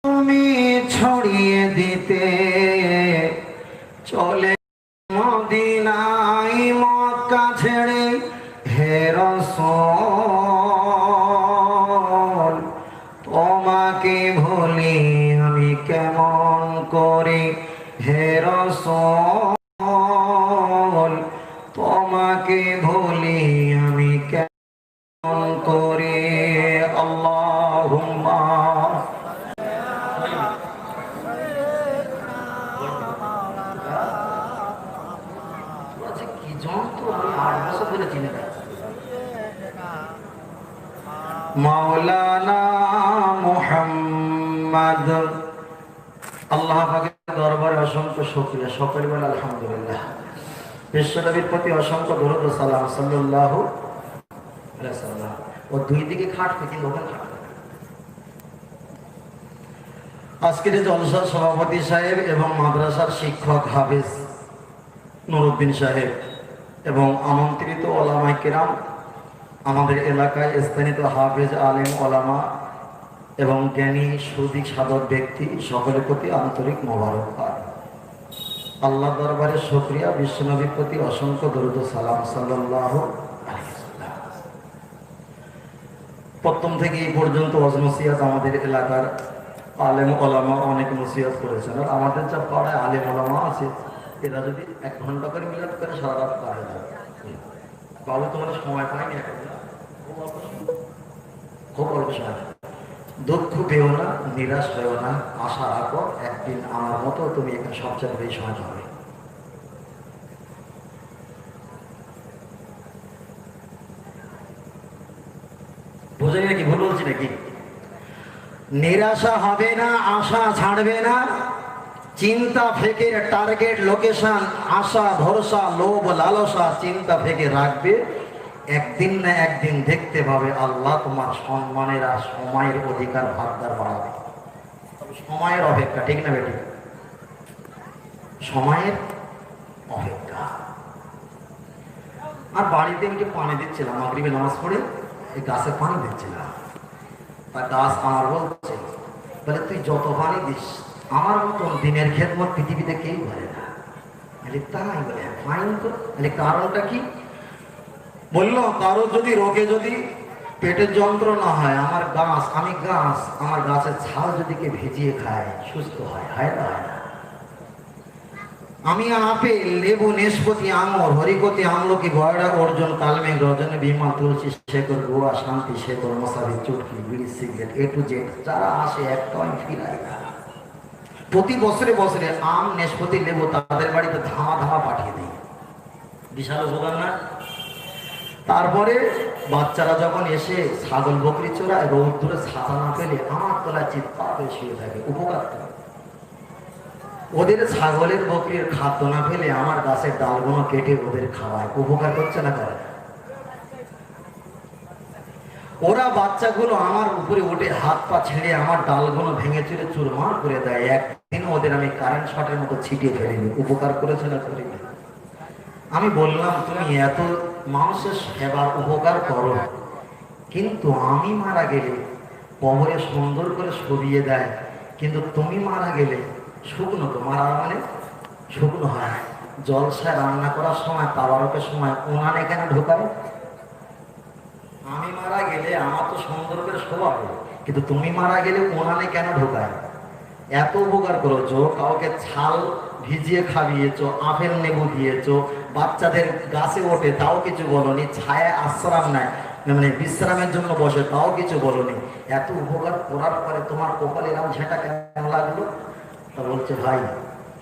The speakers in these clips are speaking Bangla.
তুমি ছড়িয়ে দিতে চলে মদিনায় মক্কা ছেড়ে হে রাসূল তোমাকে ভুলি আমি কেমন করে হে রাসূল তোমাকে ভুলি আমি কেমন করে আল্লাহুম্মা মাওলানা মুহাম্মদ। আল্লাহ পাকের দরবারে অসংখ্য শুকরিয়া, সকলে বলে আলহামদুলিল্লাহ। বিশ্বনবীর প্রতি অসংখ্য দরুদ ও সালাম সাল্লাল্লাহু আলাইহি ওয়াসাল্লাম। ও দুই দিকে খাটতে কিন্তু ওখানে খাটতে। আজকের জলসার সভাপতি সাহেব এবং মাদ্রাসার শিক্ষক হাফেজ নুরউদ্দিন সাহেব এবং আমন্ত্রিত ওলামায়ে কেরাম, আমাদের এলাকায় স্থানীয় হাফেজ আলেম ওলামা এবং জ্ঞানী সুদী সাধক ব্যক্তি সকলের প্রতি আন্তরিক মোবারকবাদ। আল্লাহ দরবারে শুকরিয়া, বিশ্বনবীর প্রতি অসংখ্য দরুদ ও সালাম সাল্লাল্লাহু আলাইহি ওয়াসাল্লাম। প্রথম থেকে এই পর্যন্ত ওয়াজ নসিহত আমাদের এলাকার আলেম ওলামা অনেক নসিহত করেছেন। আর আমাদের যা পাড়ায় আলেম ওলামা আছে এরা যদি 1 ঘন্টা করে মিলাদ করে সারা রাত পারে না। বাবু তোমার সময় পাইনি, খুব অল্প সময়। দুঃখ পেও না, নিরাশ হয়েও না, আশা রাখো একদিন আমার মতো তুমি এখানে সবচেয়ে বেশি সময় পাবে। বোঝাই নাকি, ভুল বলছি নাকি? নিরাশা হবে না, আশা ছাড়বে না, চিন্তা ফেকে টার্গেট লোকেশন, আশা ভরসা লোভ লালসা চিন্তা ফেকে রাখবে। একদিন না একদিন দেখতে পাবে আল্লাহ তোমার সম্মানের আর সময়ের অধিকার ভাগদার বাড়াবে। সময়ের অপেক্ষা, ঠিক না বেটি? সময়ের অপেক্ষা। আর বাড়িতে আমি পানি দিচ্ছিলাম, মাগরিবে নামাজ পড়ে এই গাছে পানি দিচ্ছিলাম। তার গাছ আমার বলছে, বলে তুই যত পানি দিস আমার মতন দিনের খেদমত পৃথিবীতে কেউ করে না। তাই বলে ফাইন তো, কারণটা কি? বললো কারো যদি রোগে যদি পেটের যন্ত্রণা হয়, আমার গাছ, আমি গাছ, আমার গাছের ছাল যদি কে ভিজিয়ে খায় সুস্থ হয়, হয় না? হয় না? আমি আপেল, লেবু, নেশপতি, আঙুর, হরিকতি, আমলকি, গয়রা, অর্জুন, কালমেঘ, রজনী, বিমা, তুলসী, শেকর, গোয়া, শান্তি, শেকর, মশারি, চুটকি, বিড়ি, সিগারেট, এ টু জেড যারা আসে একটা আমি ফিরাই না। প্রতি বছরে বছরে আম, নেশপতি, লেবু তাদের বাড়িতে ধামা ধামা পাঠিয়ে দিই। বিশাল উপকার না? তারপরে বাচ্চারা যখন এসে ছাগল বকরি চোরায়, রোদ ধরে ছাতা না পেলে আমার তলায় চিৎকার করে শুয়ে থাকে। উপকার তো। ওদের ছাগলের বকরির খাদ্য না পেলে আমার গাছের ডালগুলো কেটে ওদের খাওয়ায়। উপকার করছে না তারা? ওরা বাচ্চাগুলো আমার উপরে উঠে হাত পা ছেড়ে আমার ডালগুলো ভেঙে চুরে চুরমার করে দেয়। একদিন ওদের আমি কারেন্ট শটের মতো ছিটিয়ে ফেলিনি। উপকার করেছে না করিনি? আমি বললাম তুমি এত মানুষের সেবার উপকার করো, কিন্তু আমি মারা গেলে কবরে সুন্দর করে সরিয়ে দেয়, কিন্তু তুমি মারা গেলে শুকনো, তো মারা মানে শুকনো হয়। জলসায় রান্না করার সময়, তাবারকের সময় উনানে কেন ঢোকাবে? আমি মারা গেলে আমার তো সুন্দর করে শোয়াবে, কিন্তু তুমি মারা গেলে উনানে কেন ঢোকায়? এত উপকার করেছো, কাউকে ছাল ভিজিয়ে খাবিয়েছো, আপেল লেবু দিয়েছো, বাচ্চাদের গাছে ওঠে তাও কিছু বলনি, ছায়া আশ্রাম নেয় মানে বিশ্রামের জন্য বসে তাও কিছু বলনি। এত উপকার করার পরে তোমার কপালে এরকম ঝেঁটা কেন লাগলো? তা বলছে ভাই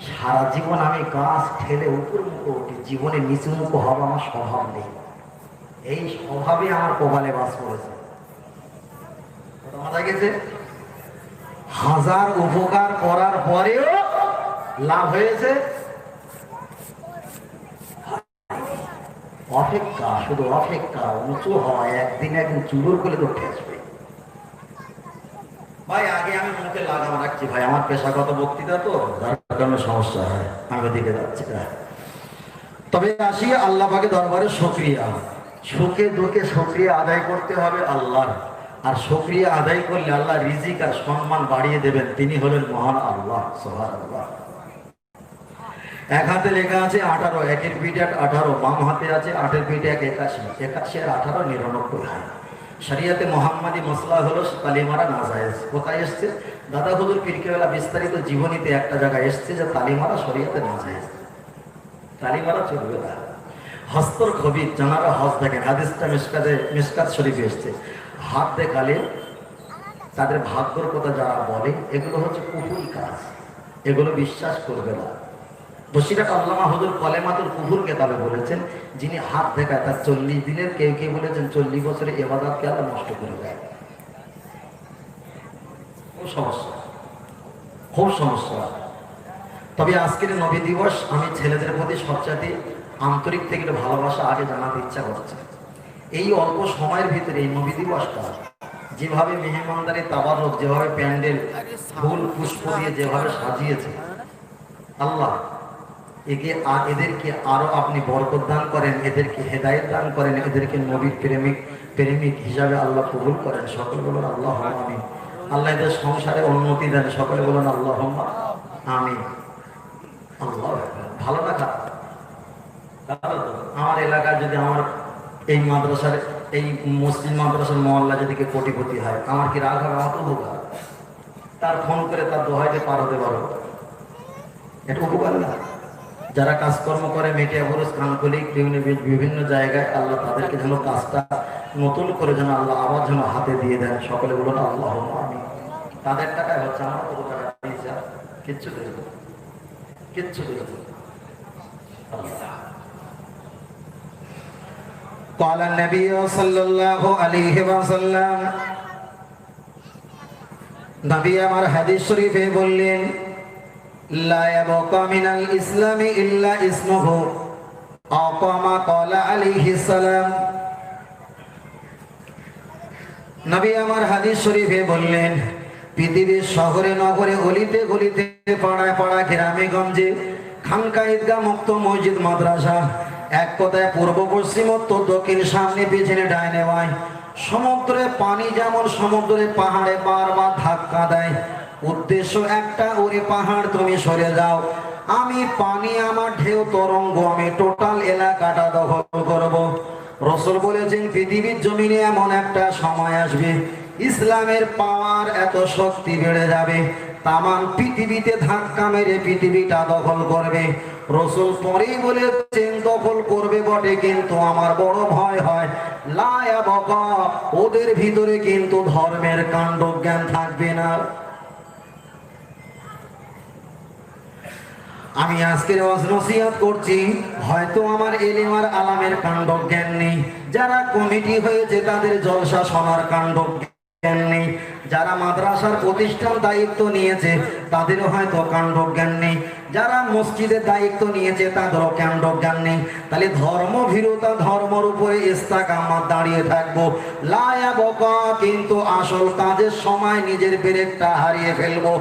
সারা জীবন আমি গাছ ঠেলে উপর মুখে উঠি, জীবনে নিচু মুখো হওয়া আমার স্বভাব নেই। এই স্বভাবে আমার কপালে বাস করেছে। মাথা গেছে? হাজার উপকার করার পরেও লাভ হয়েছে অপেক্ষা, শুধু অপেক্ষা। উঁচু হয় একদিন একদিন চুরুর করে তো উঠে আসবে। ভাই আগে আমি মুখে লাগাম রাখছি, ভাই আমার পেশাগত বক্তৃতা তো যার কারণে সমস্যা হয়, আমি ওদিকে যাচ্ছি না। তবে আসি আল্লাহ পাকের দরবারে শুকরিয়া। সুখে দুঃখে শুকরিয়া আদায় করতে হবে আল্লাহর। আর শুকরিয়া আদায় করলে আল্লাহ রিজিক আর সম্মান বাড়িয়ে দেবেন। তিনি হলেন মহান আল্লাহ। সুবহানাল্লাহ। এক হাতে লেখা আছে 18, একের পিঠে 18, বাম হাতে আছে 8-এর পিঠে 81, 81 আর 18 99 হয়। শরিয়াতে মোহাম্মদী মসলা হলো তালিমারা নাজায়েজ। কোথায় এসছে? দাদা হুজুর পীরকেবলা বিস্তারিত জীবনীতে একটা জায়গায় এসছে যে তালিমারা শরিয়াতে নাজায়েজ, তালিমারা চলবে না। হস্তর খবির জানারা হজ দেখেন, হাদিসটা মিশকাত শরীফে এসছে। হাত দেখালে তাদের ভাগ্যর কথা যারা বলে এগুলো হচ্ছে কুফুরি কাজ, এগুলো বিশ্বাস করবে না। বসিরাট আল্লামা হুজুর কলেমাতুল কুফুর কেতাবে বলেছেন, যিনি হাত দেখায় তার 40 দিনের, কেউ কেউ বলেছেন 40 বছরের ইবাদতকে আল্লাহ নষ্ট করে দেয়। খুব সমস্যা, খুব সমস্যা। তবে আজকের নবী দিবস আমি ছেলেদের প্রতি সবচাইতে আন্তরিক থেকে ভালোবাসা আগে জানাতে ইচ্ছা করছে। এই অল্প সময়ের ভিতরে এই নবী দিবসটা যেভাবে মেহমানদারি, তাবারুক, যেভাবে প্যান্ডেল ফুল পুষ্প দিয়ে যেভাবে সাজিয়েছে, আল্লাহ এদেরকে আরো আপনি বরকত দান করেন, এদেরকে হেদায়েত দান করেন, এদেরকে নবীর প্রেমিক হিসাবে আল্লাহ কবুল করেন। সকলে বলুন আল্লাহুম্মা আমিন। আল্লাহ এদের সংসারে উন্নতি দেন। সকলে বলুন আল্লাহুম্মা আমিন। আল্লাহ ভালো না খারাপ? আমার এলাকায় যদি আমার এই মাদ্রাসার, এই মুসলিম মাদ্রাসার মহল্লা যদি কেউ কোটিপতি হয়, আমার কি রাগ হবে? আমার তো উপকার। তার ফোন করে তার দোহাইতে পার হতে পারবো, এটা উপকার না? যারা কাজকর্ম করে মেটিয়াবুরুজ, কানকলিক, বিভিন্ন জায়গায়, আল্লাহ তাদেরকে যেন কাজটা নতুন করে যেন আল্লাহ আবার যেন হাতে দিয়ে দেন। সকলে বলুন আল্লাহুম্মা আমিন। তাদের টাকায় হচ্ছে, আমার কত টাকা দিয়েছে? কিচ্ছু দেবে, কিচ্ছু দেবে। قال النبي صلى الله عليه وسلم, নবী আমার হাদিস শরীফে বললেন, লা ইয়াবকা মিনাল ইসলামি ইল্লা ইসমুহু আও কামা ক্বালা আলাইহিস সালাম। নবী আমার হাদিস শরীফে বললেন, পৃথিবীর শহরে নগরে, অলিতে গলিতে, পাড়ায় পাড়ায়, গ্রামে গঞ্জে, খানকা, ঈদগাহ, মুক্ত মসজিদ, মাদ্রাসা, এক কথায় পূর্ব পশ্চিম উত্তর দক্ষিণ, সামনে পেছনে ডাইনে বাঁয়ে, সমুদ্রে পানি যেমন সমুদ্রে পাহাড়ে বারবার ধাক্কা দেয়, উদ্দেশ্য একটা, ওরে পাহাড় তুমি সরে যাও, আমি পানি, আমার ঢেউ তরঙ্গ, আমি টোটাল এলাকাটা দখল করব। রাসূল বলেছেন, পৃথিবীর জমিনে এমন একটা সময় আসবে, ইসলামের পাওয়ার এত শক্তি বেড়ে যাবে, তামাম পৃথিবীতে ধাক্কা মেরে পৃথিবীটা দখল করবে। রাসূল পরেই বলেছেন, দখল করবে বটে, কিন্তু আমার বড় ভয় হয়, লা ইয়াবকা, ওদের ভিতরে কিন্তু ধর্মের কাণ্ড জ্ঞান থাকবে না। আমি আজকের ওয়াজ নসিহত করছি, হয়তো আমার ইলম আর আলামের কাণ্ড জ্ঞান নেই, যারা কমিটি হয়েছে তাদের জলসা শোনার কাণ্ড জ্ঞান নেই, যারা মাদ্রাসার প্রতিষ্ঠান দায়িত্ব নিয়েছে তাদেরও হয়তো কাণ্ড জ্ঞান নেই, যারা মসজিদের দায়িত্ব নিয়েছে তাদেরও কাণ্ড জ্ঞান নেই। তাহলে ধর্মভীরতা, ধর্মের উপরে ইস্তেকামাত দাঁড়িয়ে থাকবো, লা ইয়াবকা, কিন্তু আসল কাজের সময় নিজের ব্রেকটা হারিয়ে ফেলবো।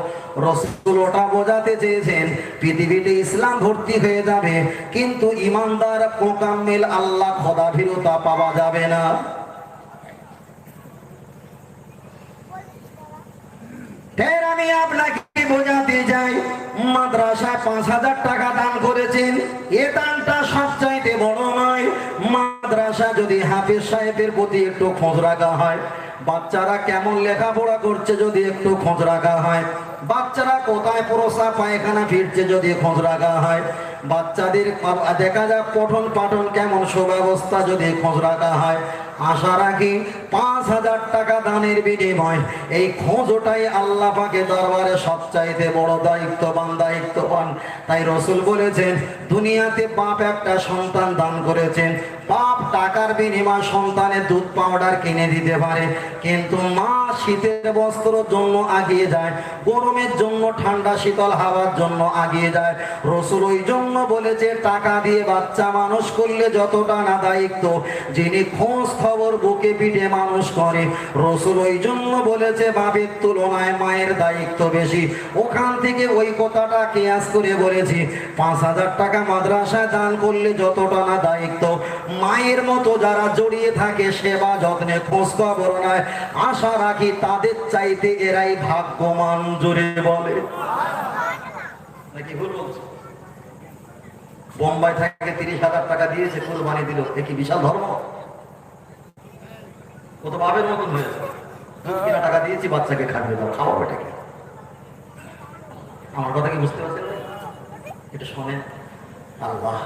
রাসূল ওটা বোঝাতে চেয়েছেন, পৃথিবীতে ইসলাম ভর্তি হয়ে যাবে, কিন্তু ইমানদার, মোকাম্মেল, আল্লাহ খোদাভীরতা পাওয়া যাবে না। ফের আমি আপনাকে বোঝাতে যাই, মাদ্রাসায় 5,000 টাকা দান করেছেন, এ দানটা সবচাইতে বড় নয়। মাদ্রাসা যদি হাফেজ সাহেবের প্রতি একটু খোঁজ রাখা হয়, বাচ্চারা কেমন লেখাপড়া করছে যদি একটু খোঁজ রাখা হয়, বাচ্চারা কোথায় প্রসাব পায়খানা ফিরছে যদি খোঁজ রাখা হয়, বাচ্চাদের দেখা যাক পঠন পাঠন কেমন সুব্যবস্থা যদি খোঁজ রাখা হয়, আশা রাখি 5,000 টাকা দানের বিনিময় এই খোঁজটাই আল্লাহ পাকের দরবারে সবচাইতে বড় দায়িত্ববান। তাই রাসূল বলেছেন, দুনিয়াতে বাপ একটা সন্তান দান করেছেন, বাপ টাকার বিনিময়ে সন্তানের দুধ পাউডার কিনে দিতে পারে, কিন্তু মা শীতের বস্ত্রের জন্য আগিয়ে যায়, গরমের জন্য, ঠান্ডা শীতল হাওয়ার জন্য আগিয়ে যায়। রাসূল ওই জন্য বলেছে, টাকা দিয়ে বাচ্চা মানুষ করলে যতটা না দায়িত্ব, যিনি খোঁজ খবর বুকে পিঠে মানুষ করে, রাসূল ওই জন্য বলেছে, বাপের তুলনায় মায়ের দায়িত্ব বেশি। ওখান থেকে ওই কথাটা কিয়াস করে বলেছি, 5,000 টাকা মাদ্রাসায় দান করলে যতটা না দায়িত্ব, মায়ের মতো যারা জড়িয়ে থাকে সেবা যত্নে খোঁজ খবর নেয়, আশা রাখি তাদের চাইতে এরাই ভাগ্যবান। জোরে বলে নাকি ভুল বলছে? বোম্বাই থেকে 30,000 টাকা দিয়েছে, কুরবানি দিল, এ কি বিশাল ধর্ম? ও তো বাবের মতন হয়েছে, কিনা টাকা দিয়েছি বাচ্চাকে খাবে দাও, খাওয়াবো এটাকে। আমার কথা কি বুঝতে পারছেন? এটা শোনেন আল্লাহ।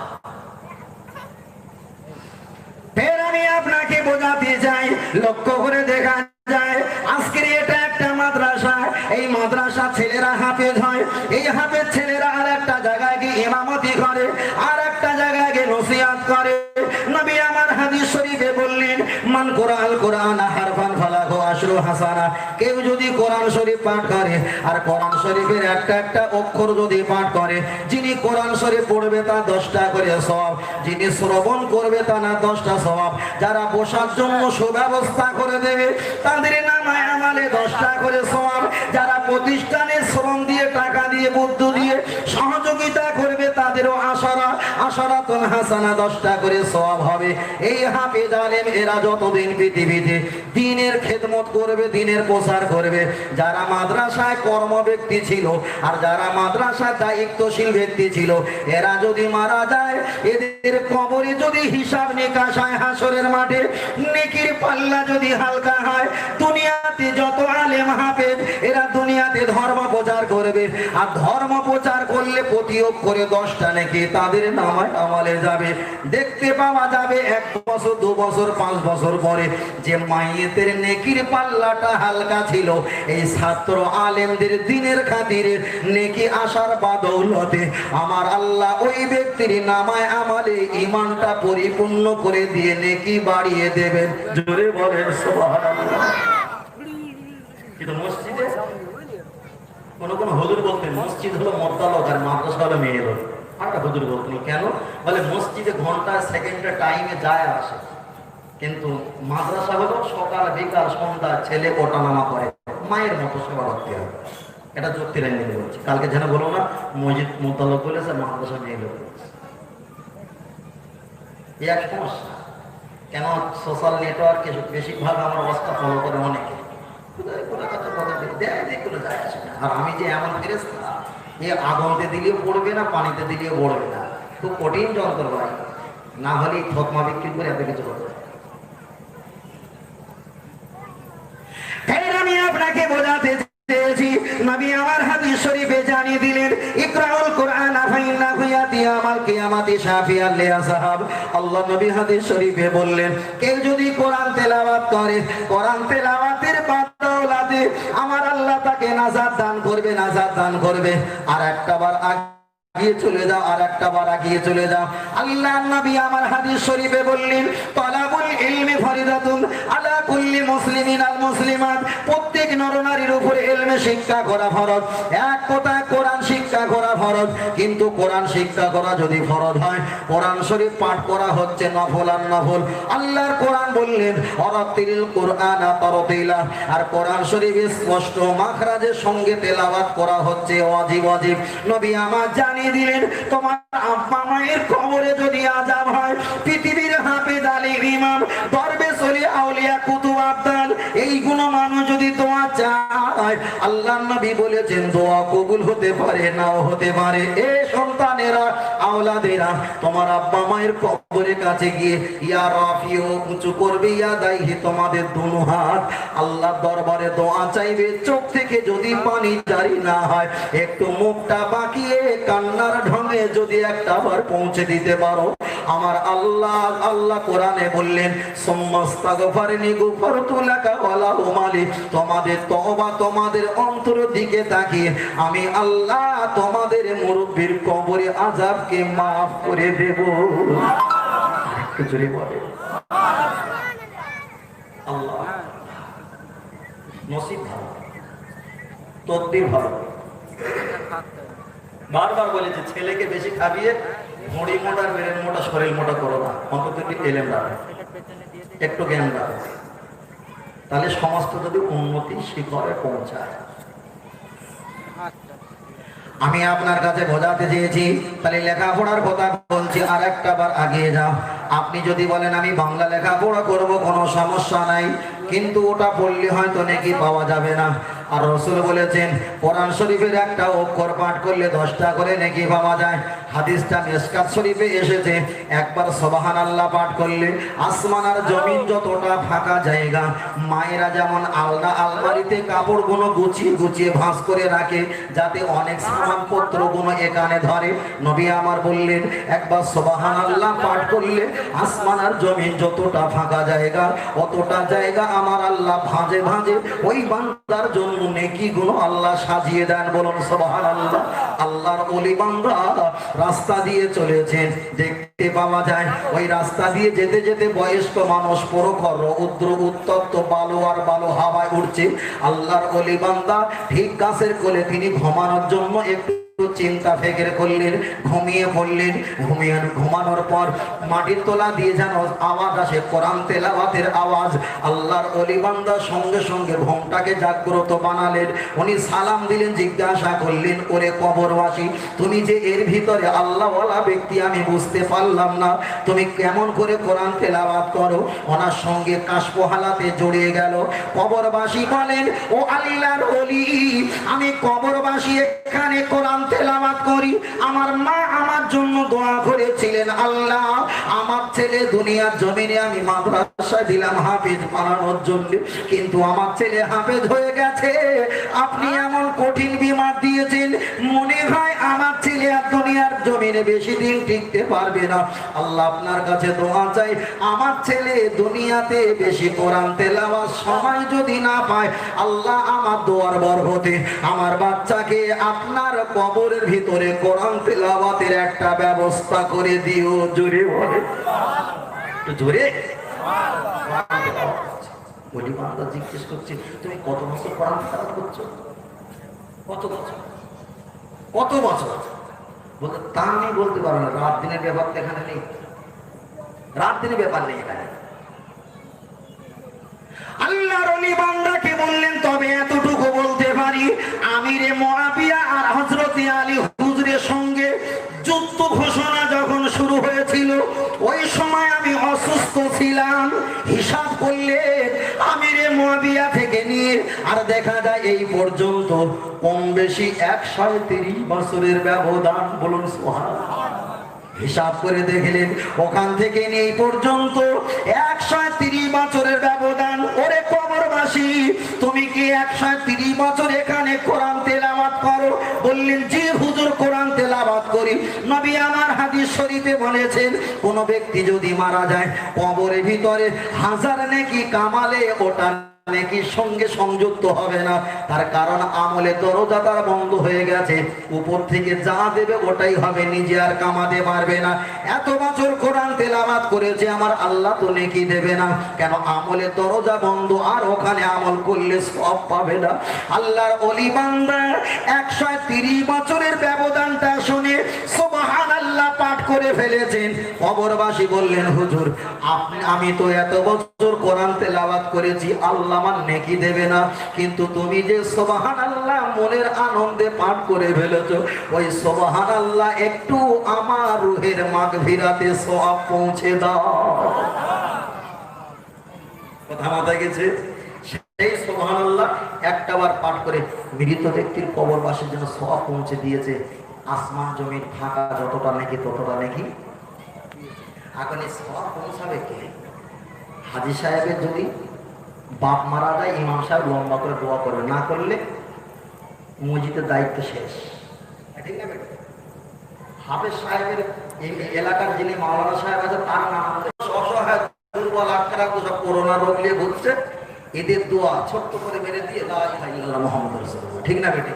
ফের আমি আপনাকে বোঝাতে চাই, লক্ষ্য করে দেখা যায় আজকের এটা একটা মাদ্রাসা, এই মাদ্রাসা ছেলেরা হাফেজ হয়, এই হাফেজ ছেলেরা আর একটা জায়গায় গিয়ে ইমামতি করে, আর একটা জায়গায় গিয়ে নসিহত করে। নবী আমার হাদিস শরীফে বললেন, মান কোরআন কোরআন হারফান ফালাহু আশরু হাসানা, কেউ যদি কোরআন শরীফ পাঠ করে আর কোরআন শরীফের একটা একটা অক্ষর যদি পাঠ করে, যিনি কোরআন শরীফ পড়বে তার 10টা করে সওয়াব, যিনি শ্রবণ করবে তার না 10টা সওয়াব, যারা বসার জন্য সুব্যবস্থা করে দেবে তাদের নামায় আমালে 10টা করে সওয়াব, যারা প্রতিষ্ঠানে শ্রম দিয়ে টাকা দিয়ে বুদ্ধি দিয়ে সহযোগিতা করবে তাদেরও আশারাতুল হাসানা 10টা করে সওয়াব হবে। এই হাফেজ আলেম এরা যতদিন পৃথিবীতে দ্বীনের খেদমত করবে, দ্বীনের প্রচার করবে, যারা মাদ্রাসায় কর্ম ব্যক্তি ছিল আর যারা মাদ্রাসার দায়িত্বশীল ব্যক্তি ছিল, এরা যদি মারা যায়, এদের কবরে যদি হিসাব নিকাশ হয় হাসরের মাঠে, নেকির পাল্লা যদি হালকা হয়, দুনিয়াতে যত আলেম হাফেজ এরা দুনিয়াতে ধর্ম প্রচার করবে, আর ধর্ম প্রচার করলে প্রতিয়োগ করে 10টা নেকি তাদের নামায় আমলে যাবে। দেখতে পাওয়া যাবে 1 বছর 2 বছর 5 বছর পরে যে মাইয়েতের নেকির পাল্লাটা হালকা ছিল, এই ছাত্র আলেমদের দ্বীনের খাতিরে নেকি আসার বাদৌলতে আমার আল্লাহ ওই ব্যক্তির নামায় আমলে ঈমানটা পরিপূর্ণ করে দিয়ে নেকি বাড়িয়ে দেবেন। জোরে বলেন সুবহানাল্লাহ। কিন্তু মসজিদে কোন হুজুর বলতেন মসজিদ হলো মর্দা লোক আর মাদ্রাসা হলো মেয়ে লোক। একটা হুজুর বলতেন কেন, বলে মসজিদে ঘন্টা সেকেন্ডে টাইমে যায় আসে, কিন্তু মাদ্রাসা হলো সকাল বিকাল সন্ধ্যা ছেলে ওটা নামা করে, মায়ের মতো সেবা করতে হবে। এটা যুক্তি লাইন নিয়ে বলছি, কালকে যেন বলো না মসজিদ মোদ্দা লোক বলেছে মাদ্রাসা মেয়ে লোক বলেছে। এই এক সমস্যা। কেন সোশ্যাল নেটওয়ার্কে বেশিরভাগ আমার অবস্থা ফলো করে অনেকে, আর আমি যে এমন ফেরেশতা, এ আগুনতে দিলেও পড়বে না, পানিতে দিলেও পড়বে না, খুব কঠিন যন্ত্র ভাই, না হলে থকমা বিক্রি করে এত কিছু করবে। আমি আপনাকে বোঝাতে চেয়েছি, নবী আমার হাদিস শরীফে জানিয়ে দিলেন, ইকরাউল কোরআন ফাইন্নাহু ইয়াতি ইয়াউমাল কিয়ামাতি শাফিআন লিআসহাব। আল্লাহ নবী হাদিস শরীফে বললেন, কেউ যদি কোরআন তেলাওয়াত করে, কোরআন তেলাওয়াতের বাদৌলাতে আমার আল্লাহ তাকে নাজাত দান করবে, নাজাত দান করবে। আর একটা বার আগিয়ে চলে যাও, আর একটা বার আগিয়ে চলে যাও। আল্লাহ নবী আমার হাদিস শরীফে বললেন, তালাবুল ইলমি ফরিদাতুন আলা কুল্লি মুসলিমিন আল মুসলিমাত, প্রত্যেক নরনারীর উপরে ইলমে শিক্ষা করা ফরজ। এক কথায় কোরআন শিক্ষা করা ফরজ, কিন্তু কোরআন শিক্ষা করা যদি ফরজ হয়, কোরআন শরীফ পাঠ করা হচ্ছে নফল আর নফল। আল্লাহর কোরআন বললেন অরাতিল কোরআন তারতিলা, আর কোরআন শরীফ স্পষ্ট মাখরাজের সঙ্গে তেলাওয়াত করা হচ্ছে ওয়াজিব ওয়াজিব। নবী আমার জানিয়ে দিলেন, তোমার আব্বা মায়ের কবরে যদি আযাব হয়, পৃথিবীর হাফেজ আলেম ইমাম দরবেশ ওলি আউলিয়া কুতুব আবদাল এইগুলো মানুষ যদি দোয়া চায়, আল্লাহর নবী বলেছেন দোয়া কবুল হতে পারে, নাও হতে পারে। এ সন্তানেরা, আওলাদেরা, তোমার আব্বা মায়ের কবরের কাছে গিয়ে ইয়া রাফিউ উঁচু করবে, ইয়া দাইহি তোমাদের দুনো হাত আল্লাহর দরবারে দোয়া চাইবে। চোখ থেকে যদি পানি জারি না হয়, একটু মুখটা বাঁকিয়ে কান্নার ঢঙে যদি একটা বার পৌঁছে দিতে পারো, আমার আল্লাহ আল্লাহ কোরআনে বললেন সুম্মাস্তাগফারনি গফারতু লাকা ওয়ালা উমালি, তোমাদের তওবা তোমাদের অন্তরের দিকে তাকিয়ে আমি আল্লাহ তোমাদের মুরব্বির কবরে আযাবকে maaf করে দেব। একটু জোরে বলে আল্লাহ। নসিব ভালো, তকদির ভালো। বারবার বলেছে ছেলেকে বেশি খাবিয়ে মুড়ি মোটা ব্রেন মোটা শরীর মোটা করো না, অন্তত এলেম রাখো, একটু জ্ঞান রাখো, তাহলে সমস্ত যদি উন্নতি শিখরে পৌঁছায়। আমি আপনার কাছে বোঝাতে চেয়েছি, তাহলে লেখাপড়ার কথা বলছি, আর একটা বার আগিয়ে যাও। আপনি যদি বলেন আমি বাংলা লেখাপড়া করব, কোনো সমস্যা নাই, কিন্তু ওটা পড়লে হয়তো নেকি পাওয়া যাবে না। আর রাসূল বলেছেন কোরআন শরীফের একটা অক্ষর পাঠ করলে 10টা করে নেকি পাওয়া যায়। হাদিসটা মিশকাত শরীফে এসেছে, একবার সুবহানাল্লাহ পাঠ করলে আসমান আর জমিন যতটা ফাঁকা জায়গা, মায়েরা যেমন আলনা আলমারিতে কাপড়গুলো গুছিয়ে গুছিয়ে ভাঁজ করে রাখে যাতে অনেক সামানপত্রগুলো এখানে ধরে, নবী আমার বললেন একবার সুবহানাল্লাহ পাঠ করলে আসমান আর জমিন যতটা ফাঁকা জায়গা, অতটা জায়গা আমার আল্লাহ ভাঁজে ভাঁজে ওই বান্দার জন্য নেকি গুলো আল্লাহ সাজিয়ে দেন। বলুন সুবহানাল্লাহ। আল্লাহর ওলি বান্দা রাস্তা দিয়ে চলেছেন, দেখতে পাওয়া যায় ওই রাস্তা দিয়ে যেতে যেতে বয়স্ক মানুষ প্রখর রৌদ্র উত্তপ্ত বালু আর বালু হাওয়ায় উঠছে। আল্লাহর ওলি বান্দা ঠিক গাছের কোলে তিনি ঘুমানোর জন্য একটু চিন্তা ফিকির করলেন, ঘুমিয়ে পড়লেন। ঘুমানোর পর মাটির তলা দিয়ে যেন আওয়াজ আসে, কোরআন তেলাওয়াতের আওয়াজ। আল্লাহর ওলি বান্দা সঙ্গে সঙ্গে ঘুমটাকে জাগ্রত বানালেন। উনি সালাম দিলেন, জিজ্ঞাসা করলেন ওরে কবরবাসী, তুমি যে এর ভিতরে আল্লাহওয়ালা ব্যক্তি আমি বুঝতে পারলাম না, তুমি কেমন করে কোরআন তেলাওয়াত করো? ওনার সঙ্গে কাশফ হালাতে জড়িয়ে গেল। কবরবাসী বলেন ও আল্লাহর ওলি, আমি কবরবাসী এখানে কোরআন তেলাওয়াত করি। আমার মা আমার জন্য দোয়া করেছিলেন, আল্লাহ আমার ছেলে দুনিয়ার জমিনে আমি মাদ্রাসায় দিলাম হাফেজ বানানোর জন্য, কিন্তু আমার ছেলে হাফেজ হয়ে গেছে। আপনি এমন কঠিন বিমার দিয়েছেন, মনে হয় আমার ছেলে আর দুনিয়ার জমিনে বেশি দিন টিকতে পারবে না। আল্লাহ আপনার কাছে দোয়া চাই, আমার ছেলে দুনিয়াতে বেশি কোরআন তেলাওয়াত সময় যদি না পায়, আল্লাহ আমার দোয়ার বরকতে আমার বাচ্চাকে আপনার কবরের ভিতরে কোরআন তেলাওয়াতের একটা ব্যবস্থা করে দিও। জোরে বলে, জোরে। ওলি বান্দা জিজ্ঞেস করছে তুমি কত বছর কোরআন তেলাওয়াত করছো? কত বছর? কত বছর? বলতে তা আমি বলতে পারবো না, রাত দিনের ব্যাপার তো এখানে নেই, রাত দিনের ব্যাপার নেই এখানে। আল্লাহর ওলি বান্দাকে বললেন তবে এতটুকু বলতে পারি, আমিরে মুআবিয়া আর হযরত আলী হুজুরের সঙ্গে যুদ্ধ ঘোষণা যখন শুরু হয়েছিল ওই সময় আমি অসুস্থ ছিলাম। হিসাব করলে আমিরে মুআবিয়া থেকে নিয়ে আর দেখা যায় এই পর্যন্ত কম বেশি 130 বছরের ব্যবধান। বলুন সুবহানাল্লাহ। হিসাব করে দেখলেন ওখান থেকে এই পর্যন্ত 130 বছরের ব্যবধান। ওরে কবরবাসী, তুমি কি 130 বছর এখানে কোরআন তেলাওয়াত করো? বললেন জি হুজুর, কোরআন তেলাওয়াত করি। নবী আমার হাদিস শরীফে বলেছেন কোন ব্যক্তি যদি মারা যায় কবরের ভিতরে 1000 নেকি কামালে ওটা নেকি সঙ্গে সংযুক্ত হবে না, তার কারণ আমলে দরজা তার বন্ধ হয়ে গেছে, উপর থেকে যা দেবে ওটাই হবে, নিজে আর কামাতে পারবে না। এত বছর কোরআন তেলাওয়াত করেছে আমার আল্লাহ তো নেকি দেবে না কেন? আমলে দরজা বন্ধ, আর ওখানে আমল করলে সব পাবে না। আল্লাহর ওলি বান্দা 130 বছরের ব্যবধানটা শুনে সুবহানাল্লাহ পাঠ করে ফেলেছেন। কবরবাসী বললেন হুজুর আমি তো এত বছর কোরআন তেলাওয়াত করেছি, আল্লাহ আমার নেকি দেবে না, কিন্তু তুমি যে সুবহানাল্লাহ মনের আনন্দে পাঠ করে ফেলেছো, ওই সুবহানাল্লাহ একটু আমার রূহের মাগফিরাতে সওয়াব পৌঁছে দাও। কথা মাথায় গেছে? সেই সুবহানাল্লাহ একটাবার পাঠ করে মৃত ব্যক্তির কবরবাসীর জন্য সওয়াব পৌঁছে দিয়েছে। আসমান জমিন ফাঁকা যতটা নাকি ততটা নাকি। এখন এই সওয়াব পৌঁছাবে কে? হাজী সাহেবের যদি বাপ মারা যায়, ইমাম সাহেব লম্বা করে দোয়া করবে, না করলে মসজিদের দায়িত্ব শেষ। ঠিক না? হাফেজ সাহেবের এলাকার যিনি মাওলানা সাহেব আছে তার নাম অসহায় দুর্বল আক্রা সব করোনা রোগ নিয়ে ঘুরছে, এদের দোয়া ছোট্ট করে মেরে দিয়ে লা ইলাহা ইল্লাল্লাহ মুহাম্মাদুর রাসূলুল্লাহ। ঠিক না বেটি?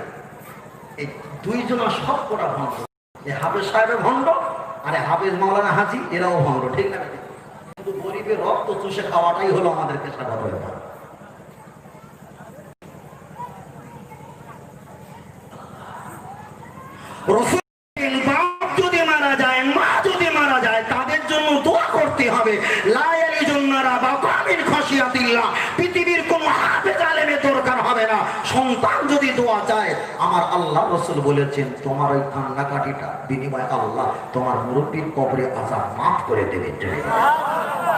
এই দুইজনা সব কটা ভণ্ড, এই হাফেজ সাহেবের ভণ্ড আর হাফেজ মাওলানা হাজী এরাও ভণ্ড। ঠিক না বেটি? কিন্তু গরিবের রক্ত চুষে খাওয়াটাই হলো আমাদের পেশাগত ব্যাপার। বাপ যদি মারা যায়, মা যদি মারা যায়, তাদের জন্য দোয়া করতে হবে। পৃথিবীর কোন হাফেজ আলেমের দরকার হবে না। সন্তান যদি দোয়া চায় আমার আল্লাহ রসুল বলেছেন তোমার ওই কান্নাকাটিটা বিনিময় আল্লাহ তোমার মুরব্বীর কবরে আযাব মাফ করে দেবে।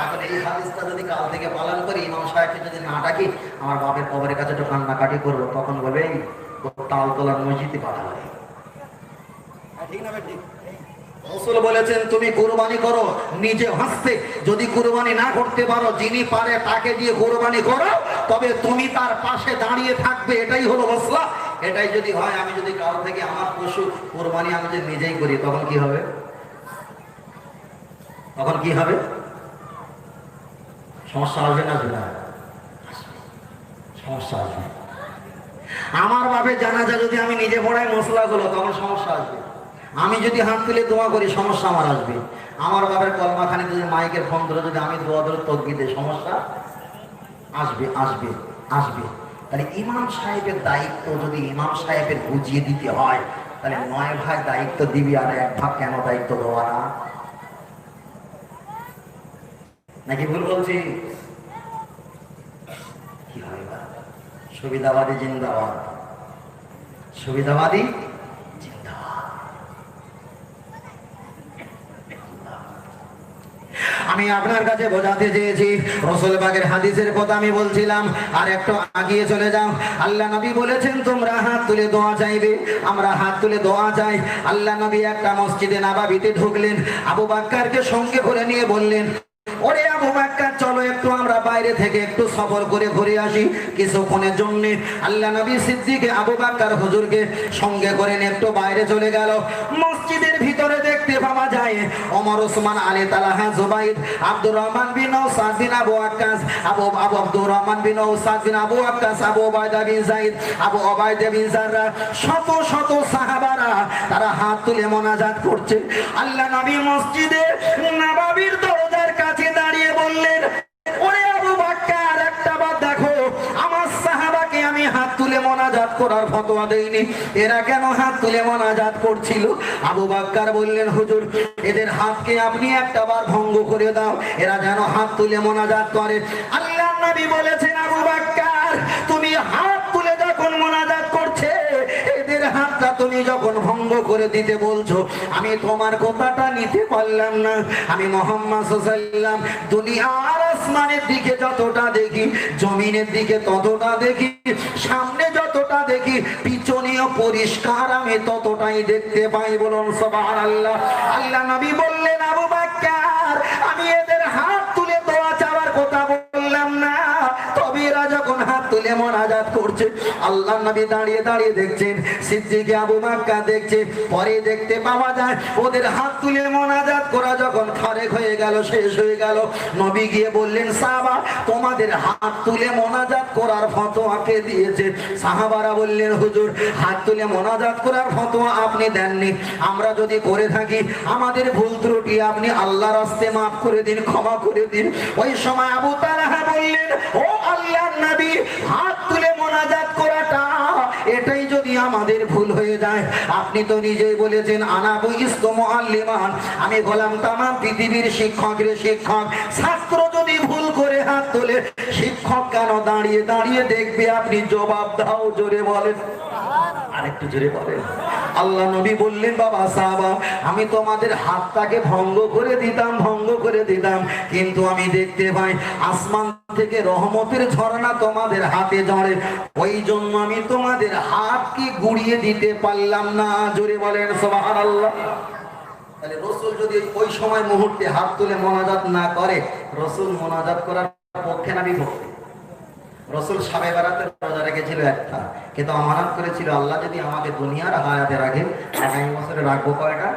এখন এই হাদিসটা যদি কাল থেকে পালন করি, ইমাম সাহেবকে যদি না ডাকি, আমার বাপের কবরের কাছে একটু কান্নাকাটি করবো, তখন বলবে এই তাল তোলার মসজিদে পাঠাবো। ঠিক না ঠিক? রাসূল বলেছেন তুমি কুরবানি করো নিজে হাসতে, যদি কুরবানি না করতে পারো যিনি পারে তাকে দিয়ে কুরবানি করো, তবে তুমি তার পাশে দাঁড়িয়ে থাকবে, এটাই হলো মাসলা। এটাই যদি হয়, আমি যদি কাল থেকে আমার পশু কুরবানি আমি যদি নিজেই করি, তখন কি হবে? তখন কি হবে? সমস্যা আসবে না? সমস্যা আসবে। আমার বাপের জানাজা যদি আমি নিজে পড়াই মশলা গুলো, তখন সমস্যা আসবে। আমি যদি হাত তুলে দোয়া করি, সমস্যা আমার আসবে। আমার বাবার কলমাখানি যদি মাইকের ফোন ধরে যদি আমি দোয়া ধরে তকবীর দিই, সমস্যা আসবে আসবে আসবে। তাহলে ইমাম সাহেবের দায়িত্ব যদি ইমাম সাহেবের বুঝিয়ে দিতে হয়, তাহলে 9 ভাগ দায়িত্ব দিবি, আর 1 ভাগ কেন দায়িত্ব দেওয়া না? নাকি ভুল বলছি? কি হয়? সুবিধাবাদী জিন্দাবাদ, সুবিধাবাদী জিন্দাবাদ। আমি আপনার কাছে বোঝাতে চেয়েছি, রাসূল পাকের হাদিসের কথা আমি বলছিলাম, আর একটু আগিয়ে চলে যাও। আল্লাহ নবী বলেছেন তোমরা হাত তুলে দোয়া চাইবে। আমরা হাত তুলে দোয়া চাই। আল্লাহ নবী একটা মসজিদে নববীতে ঢুকলেন, আবু বকরকে সঙ্গে করে নিয়ে বললেন, ওরে আবু বকর চলো একটু আমরা বাইরে থেকে একটু সফর করে ঘুরে আসি কিছুক্ষণের জন্য। আল্লাহ নবী সিদ্দিক আবু বকর হুজুরকে সঙ্গে করে নিয়ে একটু বাইরে চলে গেল। মসজিদের ভিতরে দেখতে পাওয়া যায় ওমর, ওসমান, আলী, তালহা, জুবাইর, আব্দুর রহমান বিন সাদ বিন আবু ওয়াক্কাস, আব্দুর রহমান বিন সাদ বিন আবু ওয়াক্কাস, আবু উবাইদা বিন যায়েদ, আবু উবাইদা বিন জাররা, শত শত সাহাবারা তারা হাত তুলে মোনাজাত করছে। আল্লাহ নবী মসজিদে নববীর দরজার কাছে দাঁড়িয়ে বললেন, ওরে আবু বকর একটা বার দেখো, আমার সাহাবাকে আমি হাত তুলে মোনাজাত করার ফতোয়া দেইনি, এরা কেন হাত তুলে মোনাজাত করছিল? আবু বকর বললেন, হুজুর এদের হাতকে আপনি একটা বার ভঙ্গ করে দাও, এরা যেন হাত তুলে মোনাজাত করে। আল্লাহর নবী বলেছেন, আবু বকর তুমি হাত তুলে যখন মোনাজাত করছে, এদের হাতটা তুমি যখন ভঙ্গ করে দিতে বলছো, আমি তোমার কথাটা নিতে পারলাম না। আমি মুহাম্মদ সাল্লাল্লাহু আলাইহি ওয়াসাল্লাম দুনিয়ার আসমানের দিকে যতটা দেখি, জমিনের দিকে ততটা দেখি, সামনে যতটা দেখি, পিছনেও পরিষ্কার আমি ততটাই দেখতে পাই। বলুন সুবহানাল্লাহ। আল্লাহ নবী বললেন, আবু বকর আমি এদের হাত তুলে দোয়া চাওয়ার কথা বললাম না, তবে এরা যখন হাত তুলে মোনাজাত করছে, আল্লাহ নবী দাঁড়িয়ে দাঁড়িয়ে দেখছেন, সিদ্দিক আবু বকর দেখছে। পরে দেখতে পাওয়া যায় ওদের হাত তুলে মোনাজাত করা যখন ফারেক হয়ে গেল, শেষ হয়ে গেল, নবী গিয়ে বললেন, সাহাবা তোমাদের হাত তুলে মোনাজাত করার ফতোয়া কে দিয়েছে? সাহাবারা বললেন, হুজুর হাত তুলে মোনাজাত করার ফতোয়া আপনি দেননি, আমরা যদি করে থাকি আমাদের ভুল ত্রুটি আপনি আল্লাহর রাস্তে মাফ করে দিন, ক্ষমা করে দিন। ওই সময় আবু তালহা বললেন, ও আল্লাহর নবী হাত তুলে মোনাজাত করাটা এটাই যদি আমাদের ভুল হয়ে যায়, আপনি তো নিজেই বলেছেন আনা বুইস্তু মুআল্লিমান, আমি গোলাম তামাম পৃথিবীর শিক্ষকের শিক্ষক। ছাত্র যদি ভুল করে হাত তোলে, শিক্ষক কেন দাঁড়িয়ে দাঁড়িয়ে দেখবে? আপনি জবাব দাও, জোরে বলেন, আরেকটু জোরে বলেন। আল্লাহ নবী বললেন, বাবা সাহাবা আমি তোমাদের হাতটাকে ভঙ্গ করে দিতাম, ভঙ্গ করে দিতাম, কিন্তু আমি দেখতে পাই আসমান থেকে রহমতের ঝর্ণা তোমাদের হাতে ঝরে, ওই জন্য আমি তোমাদের হাতকে গুড়িয়ে দিতে পারলাম না। জোরে বলেন সুবহানাল্লাহ। তাহলে রাসূল যদি ওই সময় মুহূর্তে হাত তুলে মোনাজাত না করে, রাসূল মোনাজাত করার পক্ষে না বিপক্ষে? রাসূল শাবে বারাতের রোজা রেখেছিল একটা, কিন্তু আমানত করেছিল আল্লাহ যদি আমাকে দুনিয়ার হায়াতে রাখে, আগামী বছরে রাখবো কয়টা?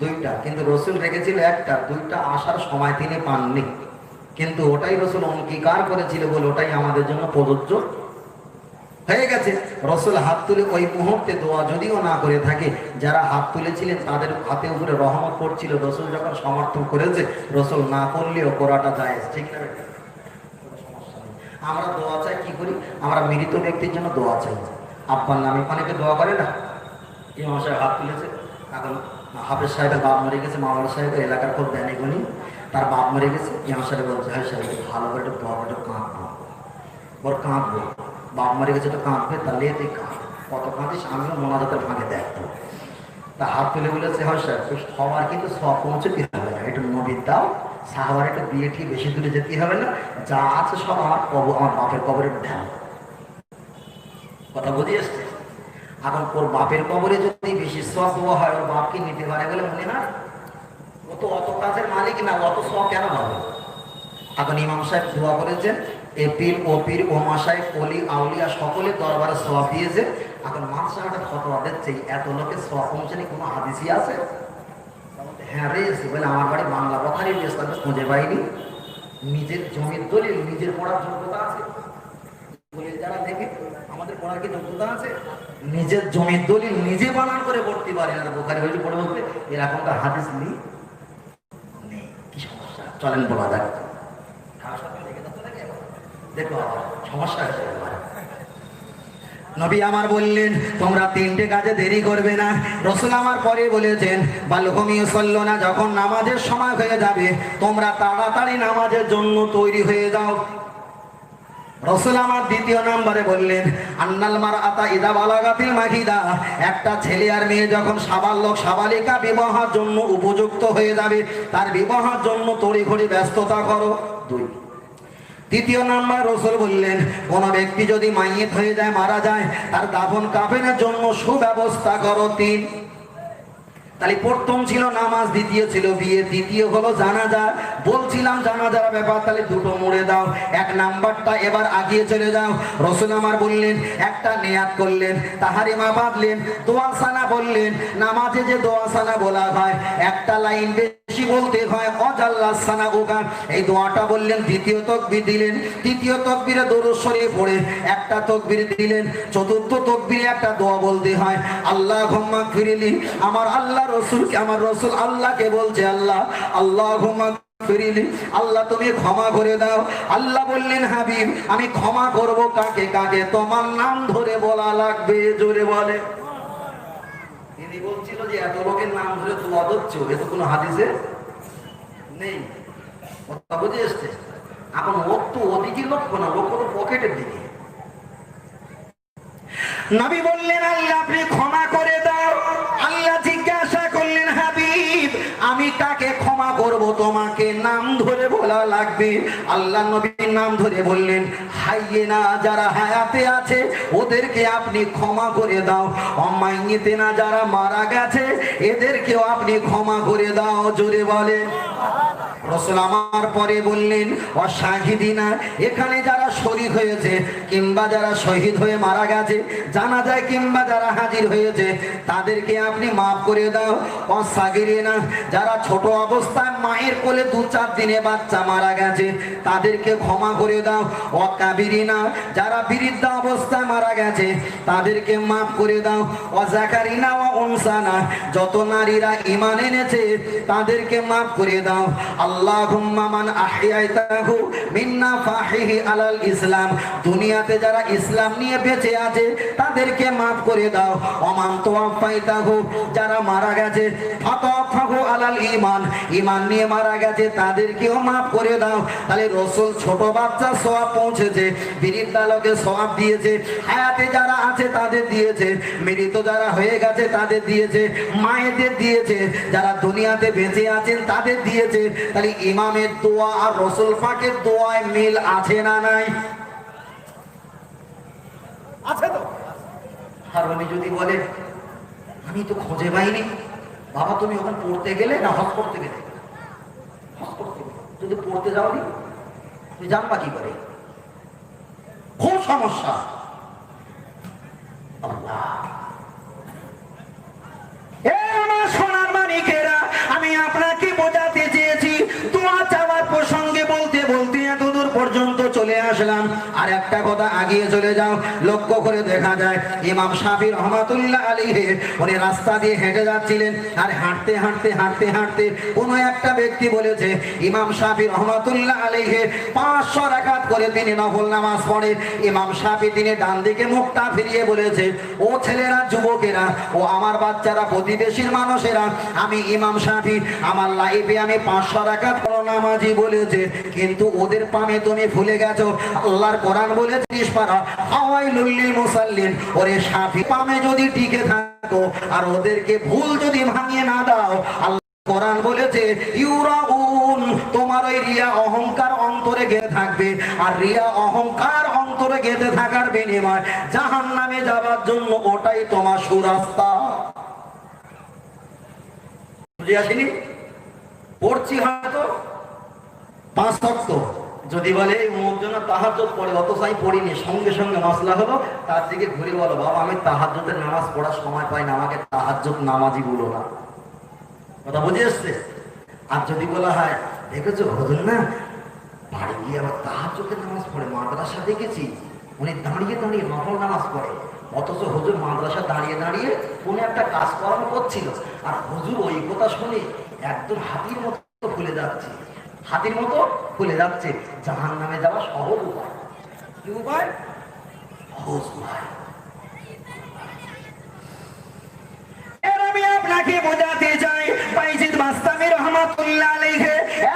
2টা। কিন্তু রাসূল রেখেছিল একটা, 2টা আসার সময় তিনি পাননি, কিন্তু ওটাই রাসূল অঙ্গীকার করেছিল বলে ওটাই আমাদের জন্য প্রযোজ্য হয়ে গেছে। রাসূল হাত তুলে ওই মুহূর্তে দোয়া যদিও না করে থাকে, যারা হাত তুলেছিলেন তাদের হাতে উপরে রহমত পড়ছিল, রাসূল যখন সমর্থন করেছে, রাসূল না করলেও করাটা জায়েজ, ঠিক না? আমরা দোয়া চাই কি করি? আমরা মৃত ব্যক্তির জন্য দোয়া চাই। আব্বার নামে অনেকে দোয়া করে না, ইমাম সাহেব হাত তুলেছে, এখন হাফেজ সাহেবের বাপ মরে গেছে, মাওলানা সাহেবের এলাকার খুব জ্ঞানী গুণী, তার বাপ মরে গেছে, ইমাম সাহেব বলছে, হ্যাঁ সাহেব ভালো করে একটু দোয়া করে কাঁদবো, ওর কাঁদবো, বাপ মরে গেছে তো কাঁদবে, তাহলে কাঁদ। কত কাঁদিস, আমিও মোনাজাতের ফাঁকে দেখবো। তা হাত তুলে বলেছে, হয় স্যার সবার কিন্তু সব পৌঁছতে হবে না, একটু নবীর দাও, সাহাবার একটু বিয়ে ঠিক বেশি দূরে যেতে হবে না, যা আছে সব আমার আমার বাপের কবরে ঢাল। কথা বুঝে এসছে? এখন ওর বাপের কবরে যদি বেশি সব হয়, ওর বাপকে নিতে পারে বলে মনে না? ও তো অত কাজের মালিক না, অত সব কেন হবে? এখন ইমাম সাহেব দোয়া করেছেন, এপির ওপির ওমা সাহেব অলি আউলিয়া সকলে দরবারে সওয়াব দিয়েছে। এখন মানসাটা ফতোয়া দিচ্ছে, এত লোকের সওয়াব পৌঁছানি কোনো হাদিসই আছে? হ্যাঁ রে, বলে আমার বাড়ি বাংলা কথারই তাদের খুঁজে পাইনি। নিজের জমির দলিল নিজের পড়ার যোগ্যতা আছে? দলিল যারা দেখে আমাদের পড়ার কি যোগ্যতা আছে? নিজের জমির দলিল নিজে বানান করে পড়তে পারে না, বোখারি হয়েছে পড়ে বলতে এরকমটা হাদিস নেই। কি সমস্যা, চলেন বলা যাক। দেখো সমস্যা আছে। নবী আমার বললেন, তোমরা তিনটে কাজে দেরি করবে না। রসুল আমার পরে বলেছেন, বালুকুম ইউসাল্লুনা, যখন নামাজের সময় হয়ে যাবে তোমরা তাড়াতাড়ি নামাজের জন্য তৈরি হয়ে যাও। রসুল আমার দ্বিতীয় নম্বরে বললেন, আন্নাল মারআতা ইদা বালাগাতিল মাহিদা, একটা ছেলে আর মেয়ে যখন সাবালক সাবালিকা বিবাহের জন্য উপযুক্ত হয়ে যাবে, তার বিবাহের জন্য তড়িঘড়ি ব্যস্ততা করো। দুই। তৃতীয় নাম্বার রসুল বললেন, কোন ব্যক্তি যদি মাইয়িত হয়ে যায়, মারা যায়, তার দাফন কাফনের জন্য সুব্যবস্থা করো। তিন। তাহলে প্রথম ছিল নামাজ, দ্বিতীয় ছিল বিয়ে, তৃতীয় হলো জানাজা। বলছিলাম জানাজার ব্যাপার, তাহলে দুটো মুড়ে দাও, এক নাম্বারটা এবার আগিয়ে চলে যাও। রসুল আমার বললেন, একটা নিয়াত করলেন, তাহারিমা বাঁধলেন, দোয়াসানা বললেন। নামাজে যে দোয়াসানা বলা হয়, একটা লাইন বেশি বলতে হয়, অজাল্লাসানা ওগান, এই দোয়াটা বললেন। দ্বিতীয় তাকবীর দিলেন, তৃতীয় তাকবীরে দরুদ শরীফ পড়ে একটা তাকবীর দিলেন। চতুর্থ তাকবীরে একটা দোয়া বলতে হয়, আল্লাহুম্মা গফিরলি। আমার আল্লাহ রসুলকে, আমার রসুল আল্লাহকে বলছে, আল্লাহ আল্লাহুম্মা গফিরলি, আল্লাহ তুমি ক্ষমা করে দাও। আল্লাহ বললেন, হাবিব আমি ক্ষমা করব কাকে কাকে? তোমার নাম ধরে বলা লাগবে। জোরে বলে। তিনি বলছিল যে এত লোকের নাম ধরে দোয়া দিচ্ছ, এ তো কোনো হাদিসে নেই। কথা বুঝে এসছে? এখন ও তো ওদিকে লক্ষ্য না, ও কোনো পকেটের দিকে। নবী বললেন, আল্লাহ আপনি ক্ষমা করে দাও। আল্লাহ জিজ্ঞাসা করলেন, হাবিব আমি কাকে ক্ষমা করব? তোমাকে নাম ধরে বলা লাগবে। আল্লাহ নবীর নাম ধরে বললেন, হাইয়েনা, যারা হায়াতে আছে ওদেরকে আপনি ক্ষমা করে দাও। অমাইয়েতেনা, যারা মারা গেছে এদেরকেও আপনি ক্ষমা করে দাও। জোরে বলে। রসুল আমার পরে বললেন, অশাহিদিনা, এখানে যারা শরীক হয়েছে কিংবা যারা শহীদ হয়ে মারা গেছে, জানা যায় কিংবা যারা হাজির হয়েছে, তাদেরকে আপনি মাফ করে দাও। অসাগিরিনা, যারা ছোট অবস্থায় মায়ের কোলে 2-4 দিনে বাচ্চা মারা গেছে, তাদেরকে ক্ষমা করে দাও। অকাবিরিনা, যারা বৃদ্ধ অবস্থায় মারা গেছে, তাদেরকে মাফ করে দাও। অজাকারিনা ও উনসানা, যত নারীরা ঈমান এনেছে তাদেরকে মাফ করে দাও। আল্লাহুম্মা মান আহইয়াইতাহু মিন্না ফাহিহি আলাল ইসলাম, দুনিয়াতে যারা ইসলাম নিয়ে বেঁচে আছে তাদেরকে মাফ করে দাও। ওমান তাওয়াফাইতাহু, যারা মারা গেছে ফাতাফাহু আলাল ঈমান, ঈমান নিয়ে মারা গেছে তাদেরকেও মাফ করে দাও। তাহলে রাসূল ছোট বাচ্চা সওয়াব পৌঁছেছে, বৃদ্ধালোকে সওয়াব দিয়েছে, হায়াতে যারা আছে তাদের দিয়েছে, মৃত যারা হয়ে গেছে তাদের দিয়েছে, মায়েদের দিয়েছে, যারা দুনিয়াতে বেঁচে আছেন তাদের দিয়েছে। তাহলে ইমামের দোয়া আর রাসূল পাকের দোয়ায় মিল আছে না নাই? আছে তো। আর উনি যদি বলে আমি তো খুঁজে পাইনি, বাবা তুমি ওখানে পড়তে গেলে না হজ করতে গেলে? হজ করতে গেলে। যদি পড়তে যাওনি তুমি জানবা কি করে? খুব সমস্যা। আল্লাহ, আমার সোনার মানিকেরা, আমি আপনাকে বোঝাতে চেয়েছি, দোয়া চাওয়ার প্রসঙ্গে বলতে বলতে এতদূর পর্যন্ত চলে আসলাম। আর একটা কথা আগিয়ে চলে যাও, লক্ষ্য করে দেখা যায় ইমাম শাফি রহমাতুল্লাহ আলাইহি উনি রাস্তা দিয়ে হেঁটে যাচ্ছিলেন, আর হাঁটতে হাঁটতে হাঁটতে হাঁটতে কোনো একটা ব্যক্তি বলেছে, ইমাম শাফি রহমাতুল্লাহ আলাইহি 500 রাকাত করে তিনি নফল নামাজ পড়ে। ইমাম শাফি তিনি ডান দিকে মুখটা ফিরিয়ে বলেছে, ও ছেলেরা, যুবকেরা, ও আমার বাচ্চারা, প্রতিবেশীর মানুষেরা, আমি ইমাম শাফি আমার লাইফে আমি 500 রাকাত নামাজি বলেছে, কিন্তু ওদের পামে তুমি ভুলে গেছো। আল্লাহর কোরআন বলেছে ইসপারা ফাওয়াইলুল লিল মুসাল্লিন, ওরে শাফি পামে যদি টিকে থাকো আর ওদেরকে ভুল যদি ভাঙিয়ে না দাও, আল্লাহ কোরআন বলেছে ইউরাউন, তোমার ওই রিয়া অহংকার অন্তরে গেঁথে থাকবে, আর রিয়া অহংকার অন্তরে গেঁথে থাকার বিনিময় জাহান্নামে যাবার জন্য ওটাই তোমার সুরাস্তা। বুঝে আসেনি? পড়ছি হয়তো 5 ওয়াক্ত, যদি বলে অমুক জন তাহাজ্জুদ পড়ে, অথচ আমি পড়িনি, সঙ্গে সঙ্গে মাসলা হলো, তার দিকে ঘুরে বলো বাবা আমি তাহাজ্জুদের নামাজ পড়ার সময় পাই না, আমাকে তাহাজ্জুদ নামাজি বলো না। কথা বুঝে এসছে? আর যদি বলা হয় দেখেছো হুজুর না বাড়ি গিয়ে আবার তাহাজ্জুদের নামাজ পড়ে, মাদ্রাসা দেখেছি উনি দাঁড়িয়ে দাঁড়িয়ে নফল নামাজ পড়ে, অথচ হুজুর মাদ্রাসা দাঁড়িয়ে দাঁড়িয়ে কোনো একটা কাজ করানো করছিল, আর হুজুর ওই কথা শুনে একদম হাতির মতো ফুলে যাচ্ছে, হাতির মতো ফুলে যাচ্ছে। জাহান্নামে যাওয়া সহজ উপায়। কি উপায়? সহজ উপায়। আমি আপনাকে বোঝাতে চাই, বাইজিদ বাস্তামি রহমাতুল্লাহ আলাইহি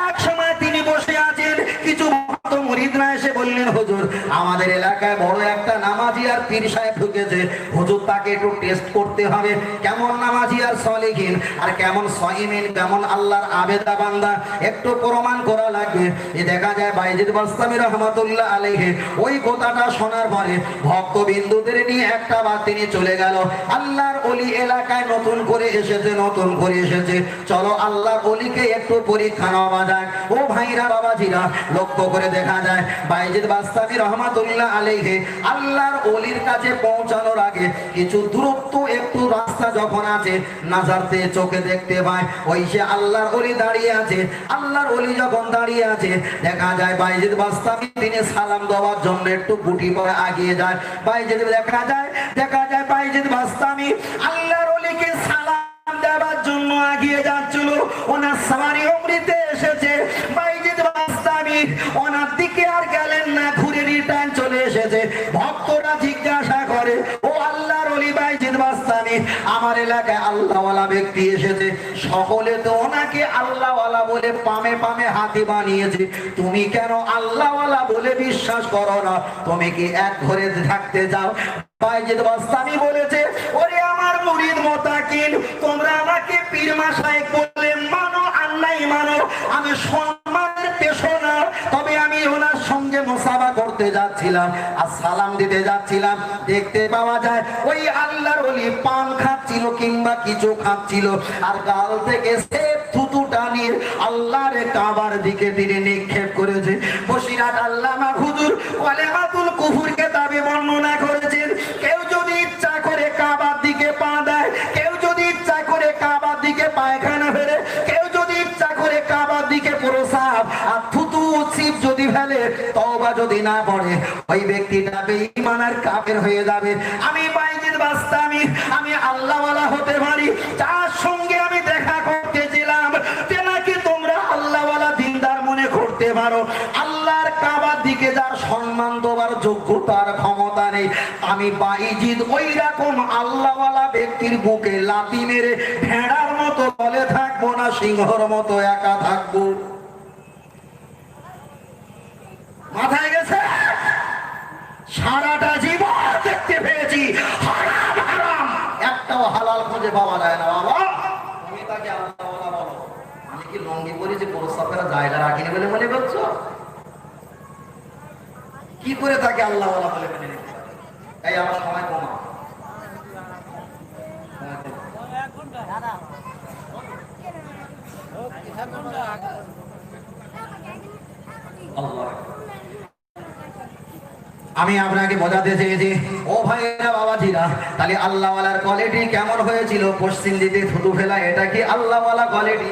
এক সময় তিনি বসে আছেন, কিছু ভক্ত মুরিদরা এসে বললেন হুজুর আমাদের এলাকায় বড় একটা নামাজি আর পীর সাহেব ঢুকেছে, হুজুর তাকে একটু টেস্ট করতে হবে, কেমন নামাজি আর সলিহিন আর কেমন সাইমিন, কেমন আল্লাহর আবেদা বান্দা, একটু প্রমাণ করা লাগবে। এ দেখা যায় বাইজিদ বাস্তামি রহমাতুল্লাহ আলাইহি ওই কথাটা শোনার পরে ভক্তবিন্দুদের নিয়ে একটা বার তিনি চলে গেল। আল্লাহর ওলি এলাকায় নতুন করে এসেছে, নতুন করে এসেছে, চলো আল্লাহর ওলিকে একটু পরীক্ষা নেওয়া যাক। ও ভাইরা বাবাজিরা, লক্ষ্য করে দেখা যায় বাইজিদ বাস্তামি রহমাতুল্লাহ আলাইহি আল্লাহর ওলির কাছে পৌঁছানোর আগে কিছু দূরত্ব, একটু রাস্তা যখন আছে নাজারতে চোখে দেখতে পায় ওই সে আল্লাহর ওলি দাঁড়িয়ে আছে। আল্লাহর ওলি যখন দাঁড়িয়ে আছে দেখা যায় বাইজিদ বাস্তামি তিনি সালাম দেওয়ার জন্য একটু গুটি পরে আগিয়ে যায়। বাইজিদ দেখা যায় বাইজিদ বাস্তামি আল্লাহর ওলিকে সালাম দেওয়ার জন্য আগিয়ে যাচ্ছিল, ওনার সামারি উমরিতে এসেছে। বাইজিদ বাস্তামি ওনার দিকে আর গেলেন না, ঘুরে রিটার্ন চলে এসেছে। ভক্তরা জিজ্ঞাসা করে ও আল্লাহর ওলি বাইজিদ বাস্তামি, আমার এলাকায় আল্লাহওয়ালা ব্যক্তি এসেছে, সকলে তো ওনাকে আল্লাহওয়ালা বলে পামে পামে হাতি বানিয়েছে, তুমি কেন আল্লাহওয়ালা বলে বিশ্বাস করো না? তুমি কি এক ঘরে থাকতে যাও? বাইজিদ বাস্তামি বলেছে ওরে আমার মুরিদ মুতাকিন, তোমরা আমাকে পীর মাশায়েখ বলে মানো আর নাই মানো, আমি সম্মানের পেশনা, তবে আমি ওনার সঙ্গে মুসাফা করতে যাচ্ছিলাম আর সালাম দিতে যাচ্ছিলাম, দেখতে পাওয়া যায় ওই আল্লাহর ওলি পান খাচ্ছিল কিংবা কিছু খাচ্ছিল, আর গাল থেকে সে থুতুটা নিয়ে আল্লাহর কাবার দিকে তিনি নিক্ষেপ করেছে। বসিরহাট আল্লামা হুজুর কলেমাতুল কুফর কিতাবে বর্ণনা করেছেন, কেউ যদি ইচ্ছা করে কাবার দিকে পা দেয়, কেউ যদি ইচ্ছা করে কাবার দিকে পায়খানা ফেলে, কেউ যদি ইচ্ছা করে কাবার দিকে প্রসাব আর থুতু ছিপ যদি ফেলে, তওবা যদি না পড়ে, ওই ব্যক্তিটা বেঈমান আর কাফের হয়ে যাবে। আমি বাইজিদ বাস্তামি আমি আল্লাহওয়ালা হতে পারি, যার সঙ্গে আমি দেখা করতেছিলাম তেনাকে তোমরা আল্লাহওয়ালা দিনদার মনে করতে পারো, আল্লাহর কাবার দিকে যার সম্মান দেওয়ার যোগ্যতার ক্ষমতা নেই, আমি বাইজিদ ওই রকম আল্লাহওয়ালা ব্যক্তির বুকে লাথি মেরে ভেড়ার মতো বলে থাকবো না, সিংহর মতো একা থাকবো। মাথায় গেছে? সারাটা জীবন দেখতে পেয়েছি হারাম হারাম, একটাও হালাল খুঁজে পাওয়া যায় না। বাবা তুমি তাকে আল্লাহওয়ালা বলো, আমি কি লঙ্গি পরি যে প্রস্তাবেরা জায়গা রাখিনি বলে মনে করছো? কি করে তাকে আল্লাহওয়ালা বলে মেনে নিতে পারে? তাই আমার সময় কমা। আমি আপনাকে বোঝাতে চেয়েছি ও ভাইরা বাবাজিরা, তাহলে আল্লাহওয়ালার কোয়ালিটি কেমন হয়েছিল? পশ্চিম দিকে থুতু ফেলা, এটা কি আল্লাহওয়ালা কোয়ালিটি?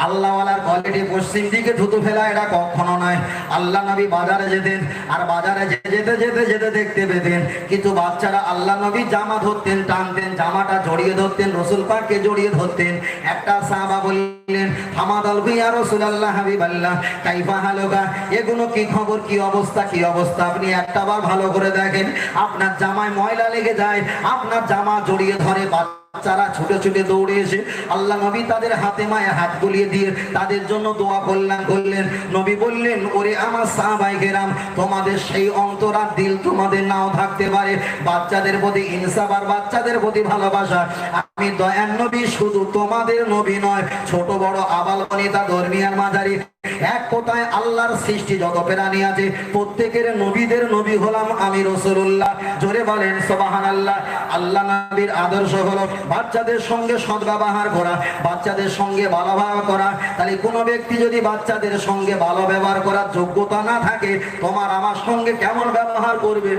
আল্লাহওয়ালার কোয়ালিটি পশ্চিম দিকে থুতু ফেলা এটা কখনো নয়। আল্লাহ নবী বাজারে যেতেন, আর বাজারে যেতে যেতে যেতে দেখতে পেতেন কিছু বাচ্চারা আল্লাহ নবী জামা ধরতেন, টানতেন, জামাটা জড়িয়ে ধরতেন, রসুল পাককে জড়িয়ে ধরতেন। একটা সাহাবা বললেন হামাদাল ইয়া রাসূলুল্লাহ হাবিবাল্লাহ কাইফা হালুকা, এগুলো কি খবর, কি অবস্থা, কি অবস্থা? আপনি একটাবার ভালো করে দেখেন, আপনার জামায় ময়লা লেগে যায়, আপনার জামা জড়িয়ে ধরে বাচ্চারা ছুটে ছুটে দৌড়ে এসে আল্লাহ নবী তাদের হাতে মায়ে হাত বুলিয়ে দিয়ে তাদের জন্য দোয়া করলেন। নবী বললেন, ওরে আমার সাহাবায়ে কেরাম, তোমাদের সেই অন্তরার দিল তোমাদের নাও থাকতে পারে, বাচ্চাদের প্রতি ইনসাফ আর বাচ্চাদের প্রতি ভালোবাসা। আমি দয়ার নবী শুধু তোমাদের নবী নয়, ছোট বড় আবাল বনিতা দরমিয়ান মাঝারি এক কথায় আল্লাহর সৃষ্টি যত প্রাণী আছে প্রত্যেকের নবীদের নবী হলাম আমি রাসূলুল্লাহ। জোরে বলেন সুবহানাল্লাহ। আল্লাহ নবীর আদর্শ হলো বাচ্চাদের সঙ্গে সদ্ব্যবহার করা, বাচ্চাদের সঙ্গে ভালো ব্যবহার করা। তাহলে কোনো ব্যক্তি যদি বাচ্চাদের সঙ্গে ভালো ব্যবহার করার যোগ্যতা না থাকে, তোমার আমার সঙ্গে কেমন ব্যবহার করবে?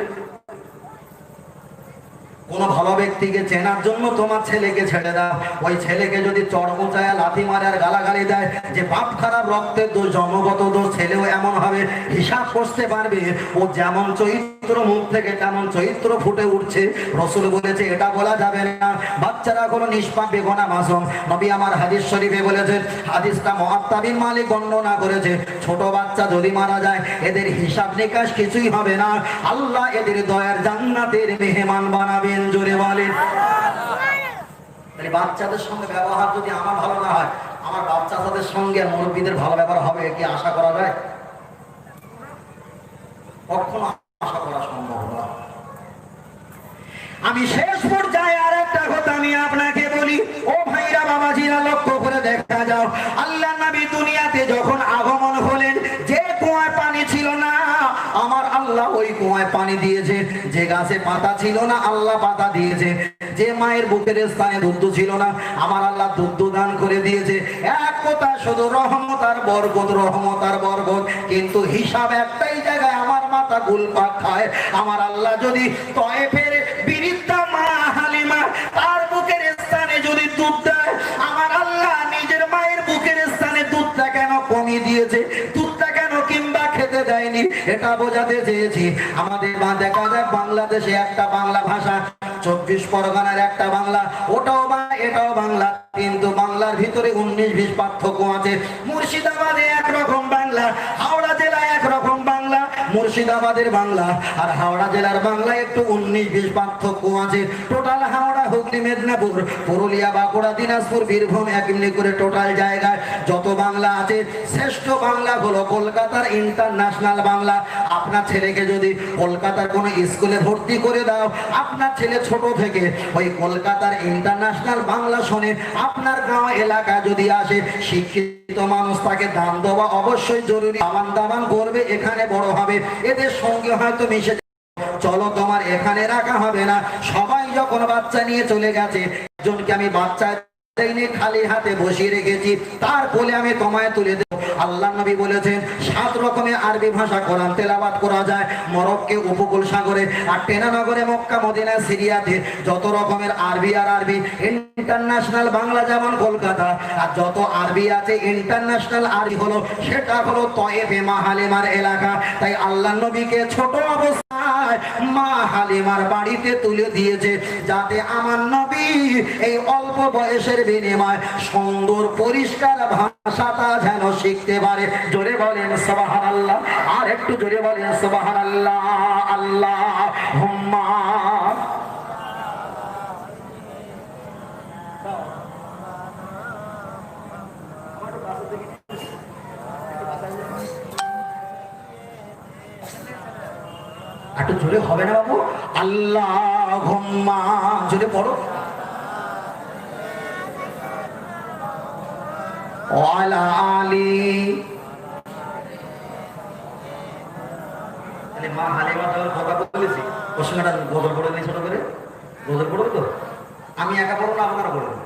কোন ভালো ব্যক্তিকে চেনার জন্য তোমার ছেলেকে ছেড়ে দাও, ওই ছেলেকে যদি চড়মোচায় লাথি মারে আর গালাগালি দেয় যে বাপ খারাপ, রক্তের দোষ, জন্মগত দোষ, ছেলেও এমন হবে, হিসাব করতে পারবে ও যেমন চরিত্র মুখ থেকে তেমন চরিত্র ফুটে উঠছে। রাসূল বলেছে এটা বলা যাবে না, বাচ্চারা কোনো নিষ্পাপ বেগুনা মাসুম। নবী আমার হাদিস শরীফে বলেছেন, হাদিসটা মুআত্তা বিন মালিক বর্ণনা করেছে, ছোট বাচ্চা যদি মারা যায় এদের হিসাব নিকাশ কিছুই হবে না, আল্লাহ এদের দয়ার জান্নাতের মেহমান বানাবেন। জোরে বলেন। বাচ্চাদের সঙ্গে ব্যবহার যদি আমার ভালো না হয়, আমার বাচ্চাদের সঙ্গে মুরব্বীদের ভালো ব্যবহার হবে কি আশা করা যায়? কখনো আশা করা সম্ভব না। আমি শেষ পর্যায়ে আর একটা কথা আমি আপনাকে বলি, ও ভাইরা বাবাজিরা, লক্ষ্য করে দেখা যাও, আল্লাহ নবী দুনিয়াতে যখন আগমন হলেন, যে কুয়ায় পানি ছিল না আমার আল্লাহ ওই কুয়ায় পানি দিয়েছে, যে গাছে পাতা ছিল না আল্লাহ পাতা দিয়েছে, যে মায়ের বুকের স্থানে দুধ ছিল না আমার আল্লাহ দুধ দান করে দিয়েছে। এক কথা শুধু রহমত আর বরকত, রহমত আর বরকত। কিন্তু হিসাব একটাই জায়গায় আমার মাথা ঘুরপাক খায়, আমার আল্লাহ যদি তয়েফের বিরিদ্ধা মা হালিমা তার বুকের স্থানে যদি দুধ দেয়, আমার আল্লাহ নিজের মায়ের বুকের স্থানে দুধটা কেন কমিয়ে দিয়েছে, দুধটা কেন কিংবা খেতে দেয়নি, এটা বোঝাতে চেয়েছি। আমাদের দেখা যায় বাংলাদেশে একটা বাংলা ভাষা, 24 পরগনার একটা বাংলা, ওটাও বাংলা এটাও বাংলা, কিন্তু বাংলার ভিতরে 19-20 পার্থক্য আছে। মুর্শিদাবাদে একরকম বাংলা, হাওড়া জেলায় একরকম বাংলা, মুর্শিদাবাদের বাংলা আর হাওড়া জেলার বাংলা একটু 19-20 পার্থক্য আছে। টোটাল হাওড়া, হুগলি, মেদিনীপুর, পুরুলিয়া, বাঁকুড়া, দিনাজপুর, বীরভূম এমনি করে টোটাল জায়গায় যত বাংলা আছে, শ্রেষ্ঠ বাংলা হলো কলকাতার ইন্টারন্যাশনাল বাংলা। আপনার ছেলেকে যদি কলকাতার কোনো স্কুলে ভর্তি করে দাও, আপনার ছেলে ছোট থেকে ওই কলকাতার ইন্টারন্যাশনাল বাংলা শোনে, আপনার গাঁও এলাকা যদি আসে, শিক্ষিত মানুষ তাকে দাম দেওয়া অবশ্যই জরুরি। দামান দামান করবে, এখানে বড় হবে, এদের সঙ্গে হয়তো মিশে চলো তোমার এখানে রাখা হবে না। সবাই যখন বাচ্চা নিয়ে চলে গেছে, একজনকে আমি বাচ্চা খালি হাতে বসিয়ে রেখেছি, তার কোলে আমি তোমায় তুলে দেব। আল্লাহ নবী বলেছেন 7 রকমের আরবি ভাষা কোরআন তেলাওয়াত করা যায় মরক্কো উপকূল সাগরে, আর টেনানগরে, মক্কা, মদিনা, সিরিয়াতে যত রকমের আরবি আর আরবি। ইন্টারন্যাশনাল বাংলা যেমন কলকাতা, আর যত আরবি আছে ইন্টারন্যাশনাল আরবি হলো সেটা হলো তয়েফে মা হালিমার এলাকা। তাই আল্লাহ নবীকে ছোট অবস্থায় মা হালিমার বাড়িতে তুলে দিয়েছে, যাতে আমার নবী এই অল্প বয়সের বিনিময় সুন্দর পরিষ্কার ভাষাটা যেন শিখতে পারে। জোরে বলেন সুবহানাল্লাহ, আর একটু জোরে বলেন সুবহানাল্লাহ। আল্লাহুম্মা একটু জোরে হবে না বাবু? আল্লাহুম্মা জোরে পড়ো। ওয়ালা আলি, মা হালিমা যখন কথা বলেছি ওর সঙ্গে একটা গজল পড়ে নিই, ছোট করে গজল পড়বে তো? আমি একা পড়বো না, আপনারা পড়বেন।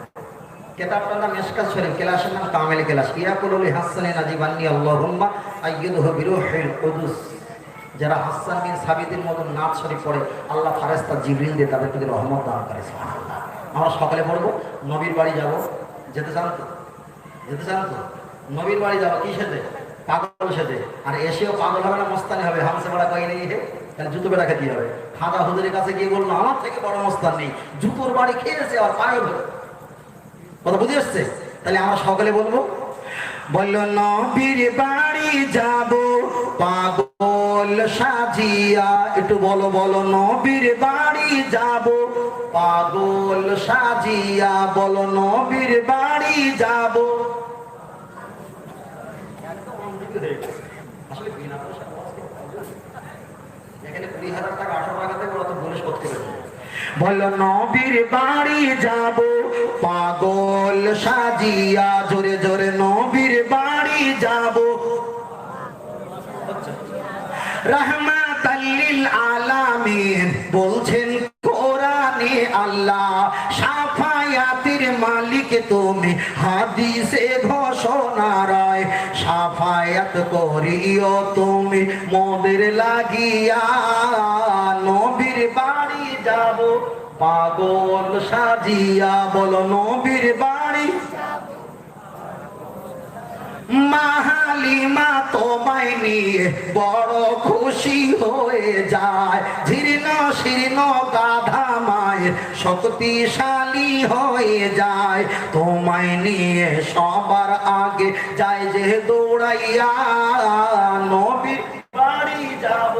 কেতাবটার নাম মিশকাত শরীফ, ক্লাসের নাম কামেল ক্লাস। ইয়াকুলুল হাসানি নাজিবান্নি আল্লাহুম্মা আইয়িদহু বিরূহিল কুদুস। যারা হাসান বিন সাবিতের মতো নাচ শরীফ পড়ে, আল্লাহ ফেরেশতা জিবরিল দিয়ে তাদের প্রতি রহমত দান করে। সুবহানাল্লাহ। আমরা সকালে পড়বো, নবীর বাড়ি যাব, যেতে চান তো? যেতে চান তো? নবীর বাড়ি যাবো কি সেজে? পাগল সেজে। আর এসেও পাগল হবে না, মস্তানি হবে। হামসে বড়া কই নেই, তাহলে জুতো বেড়া খেতে হবে। খাদা হুজুরের কাছে গিয়ে বললো আমার থেকে বড় মস্তান নেই, জুতোর বাড়ি খেয়েছে আর পাগল। কথা বুঝে আসছে? তাহলে আমরা সকালে বলবো, বললো নবীর বাড়ি যাব পাগল সাজিয়া। একটু বলো, বলো নবীর বাড়ি যাব পাগল সাজিয়া বল নবীর বাড়ি যাব। আসলে এখানে 20,000 টাকা 18 টাকাতে ওরা তো বলে শোধ করে দেবে। বল নবীর বাড়ি যাব পাগল সাজিয়া, জোরে জোরে নবীর বাড়ি যাব। রাহমাতাল লিল আলামিন বলছেন কোরআনে আল্লাহ, শাফায়াতের মালিক তুমি হাদিসে ঘোষণা রায়, শাফায়াত করিও তুমি মোদের লাগিয়া, নবীর বাড়ি যাব পাগল সাজিয়া, বলো নবীর বাড়ি। মা হালিমা তোমায় নিয়ে বড় খুশি হয়ে যায়, জীর্ণ শীর্ণ গাধা মায়ের শক্তিশালী হয়ে যায়, তোমায় নিয়ে সবার আগে যায় যে দৌড়াইয়া, নবীর বাড়ি যাব।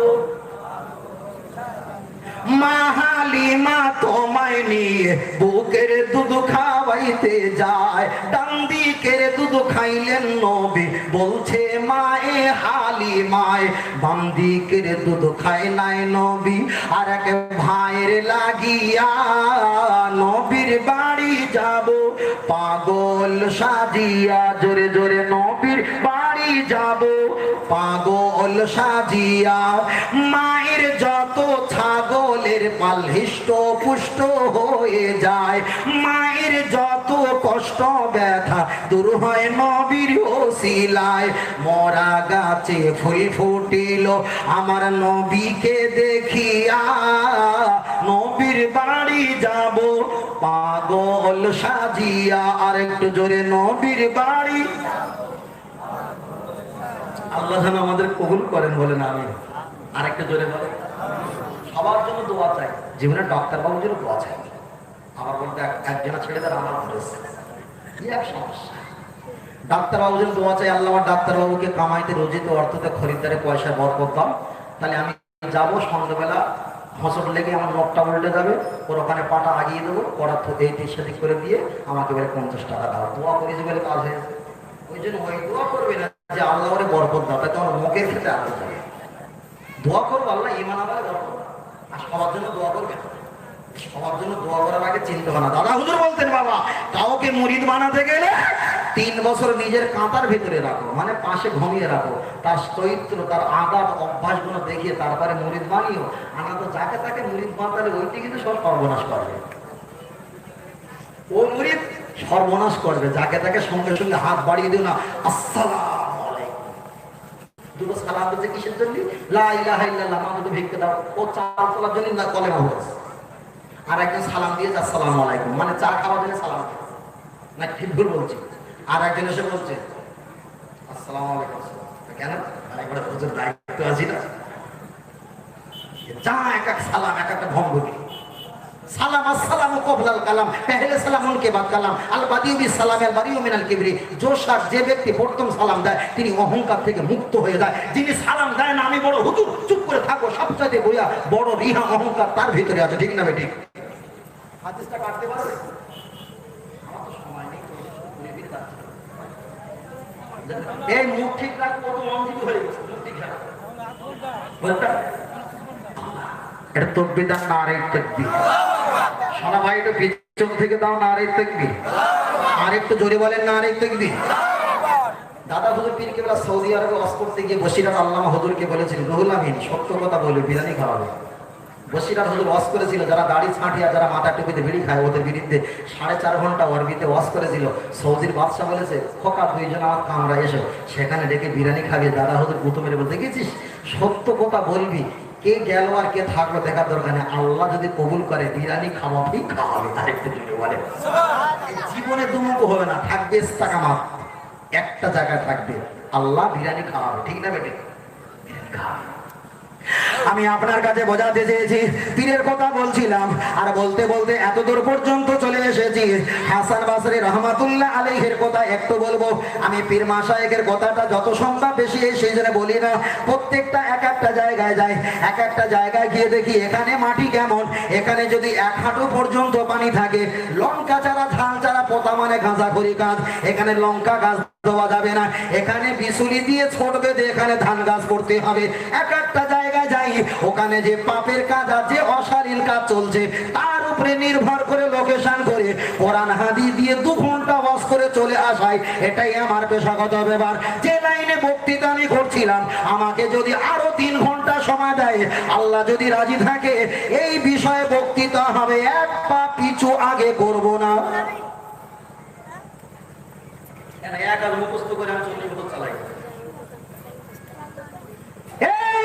মা হালিমা তোমায় নিয়ে বুকের দুধ খাওয়াইতে যায়, ডান দিকের দুধ খাইলেন নবী বলছে মায়ে হালিমায়, বাম দিকের দুধ খায় নাই নবী আর এক ভাইয়ের লাগিয়া, নবীর বাড়ি যাব পাগল সাজিয়া, জোরে জোরে নবীর বাড়ি যাব পাগল সাজিয়া। মায়ের যত ছাগলের পাল হৃষ্ট পুষ্ট হয়ে যায়, মায়ের যত কষ্ট ব্যথা দূর হয় নবীর ওসিলায়, মরা গাছে ফুল ফুটিল আমার নবীকে দেখিয়া, নবীর বাড়ি যাব পাগল সাজিয়া। আর একটু জোরে নবীর বাড়ি। আল্লাহ যেন আমাদের কবুল করেন, বলেন আমিন। আর একটা জোরে বলে। সবার জন্য দোয়া চাই, জীবনে ডাক্তার বাবুর জন্য দোয়া চাই। আমার বলতে একজনের ছেলেদের আমার বলেছে কি এক সমস্যা, ডাক্তার বাবুর জন্য দোয়া চাই, আল্লাহ আমার ডাক্তার বাবুকে কামাইতে রোজিতে অর্থতে খরিদ্দারে পয়সা বরকত দাও, তাহলে আমি যাবো সন্ধ্যাবেলা হসট লেগে আমার নখটা উল্টে যাবে, ওর ওখানে পাটা আগিয়ে দেবো, ওরা এই সেদিক করে দিয়ে আমাকে বলে 50 টাকা দাও, দোয়া করেছি বলে কাজ হয়েছে। ওই জন্য ওই দোয়া করবে না যে আল্লাহ ওরে বরকত দাও, তাই তোমার মুখের ক্ষেত্রে আলো যাবে। দোয়া করবো আল্লাহ ইমান আল্লাহ বরকত, আর সবার জন্য দোয়া করবে, সবার জন্য দোয়া করার আগে চিন্তা ভাবনা। দাদা হুজুর বলতেন বাবা কাউকে মুরিদ বানাতে গেলে 3 বছর নিজের কাঁটার ভিতরে রাখো, মানে পাশে ঘুমিয়ে রাখো, তার চরিত্র তার আদব অভ্যাসগুলো দেখিয়ে তারপরে মুরিদ বানিও। আনা তো যাকে তাকে মুরিদ বানালে ওইটি কিন্তু সব সর্বনাশ করবে, ও মুরিদ সর্বনাশ করবে। যাকে তাকে সঙ্গে সঙ্গে হাত বাড়িয়ে দিও না, আসসালামু আলাইকুম, দুটো সালাম দিতে কিসের জন্য? লা ইলাহা ইল্লাল্লাহ, আমাকে ভিক্ষা দাও, ও চাল তোলার জন্য না কলেমা পড়েছে। আর একজন সালাম দিয়ে আসসালামু আলাইকুম, মানে চা খাওয়ার জন্য সালাম না, ঠিক ভুল বলছি। আর একজন এসে বলছে আসসালামু আলাইকুম, কেন? একবার হুজুর দায়িত্ব আছি না, যা এক এক সালাম এক একটা ভঙ্গ কি সালাম। আসসালামু ক্বাবলাল কালাম, পহলে সালাম উনকে বাদ কালাম, আল বাদিউ বিস সালাম আল বারিউ মিনাল কিবরি। যে ব্যক্তি প্রথম সালাম দেয় তিনি অহংকার থেকে মুক্ত হয়ে যায়। যিনি সালাম দেয় না আমি বড় হুজুর, চুপ করে থাকো, সবচাইতে বইয়া বড় রিহা অহংকার তার ভিতরে আছে, ঠিক না বেঠিক? হাদিসটা কাটতে পারবে? আমার তো সময় নেই, এই মুখ ঠিক রাখ, কত অঞ্জিত হয়ে গেছে, মুখ ঠিক রাখ। এটা তাকবীর দাও, নারে তাকবীর। সোনা ভাই একটু পিছন থেকে দাও, নারে তাকবীর। আর একটু জোরে বলেন, নারে তাকবীর। দাদা হুজুর পীর কেবলা সৌদি আরবে ওয়াজ করতে গিয়ে বসিরাত আল্লামা হুজুরকে বলেছিল, রুহুল আমিন সত্য কথা বলবে, বিরিয়ানি খাওয়াবে। বসিরাত হুজুর ওয়াজ করেছিল, যারা দাড়ি ছাঁটিয়া যারা মাথা টুপিতে বিড়ি খায় ওদের বিরুদ্ধে 4.5 ঘন্টা আরবিতে ওয়াজ করেছিল। সৌদির বাদশা বলেছে, খোকা 2 জন আমার কামরা এসো, সেখানে ডেকে বিরিয়ানি খাবে। দাদা হুজুর প্রথমে বলতে দেখেছিস, সত্য কথা বলবি, কে গেল আর কে থাকলো দেখার দরকার নেই, আল্লাহ যদি কবুল করে বিরিয়ানি খাওয়াবি, খাওয়াবে। আরেকটু জুড়ে বলে, জীবনে দুমুখ হবে না, থাকবে ইস্তাকামাত, একটা জায়গায় থাকবে, আল্লাহ বিরিয়ানি খাওয়াবে, ঠিক না বেটে? বিরিয়ানি খাওয়াবে। আমি আপনার কাছে বোঝাতে চেয়েছি, পীরের কথা বলছিলাম আর বলতে বলতে এত দূর পর্যন্ত চলে এসেছি। হাসান বসরি রহমাতুল্লাহ আলাইহির কথা একটু বলবো। আমি পীর মাশায়েখের কথাটা যত সম্ভব বেশি সেই জন্য বলি না। প্রত্যেকটা এক একটা জায়গায় যাই, এক একটা জায়গায় গিয়ে দেখি এখানে মাটি কেমন। এখানে যদি 1 হাঁটু পর্যন্ত পানি থাকে, লঙ্কা চারা ধান চারা পোতা মানে গাঁজা করি গাছ, এখানে লঙ্কা গাছ দেওয়া যাবে না, এখানে বিচুলি দিয়ে ছোট বেঁধে এখানে ধান গাছ করতে হবে। এক একটা জায়গায় যাই, ওখানে যে পাপের কাজ আছে, অশালীন কাজ চলছে, তার উপরে নির্ভর করে লোকেশন করে কোরআন হাদিস দিয়ে 2 ঘন্টা ওয়াজ করে চলে আসাই, এটাই আমার পেশাগত ব্যাপার। যে লাইনে বক্তৃতা আমি করছিলাম, আমাকে যদি আরো 3 ঘন্টা সময় দেয়, আল্লাহ যদি রাজি থাকে, এই বিষয়ে বক্তৃতা হবে, 1 পা পিছু আগে করব না। এক আর মুখস্থ করে আমি 40 বছর চালাই।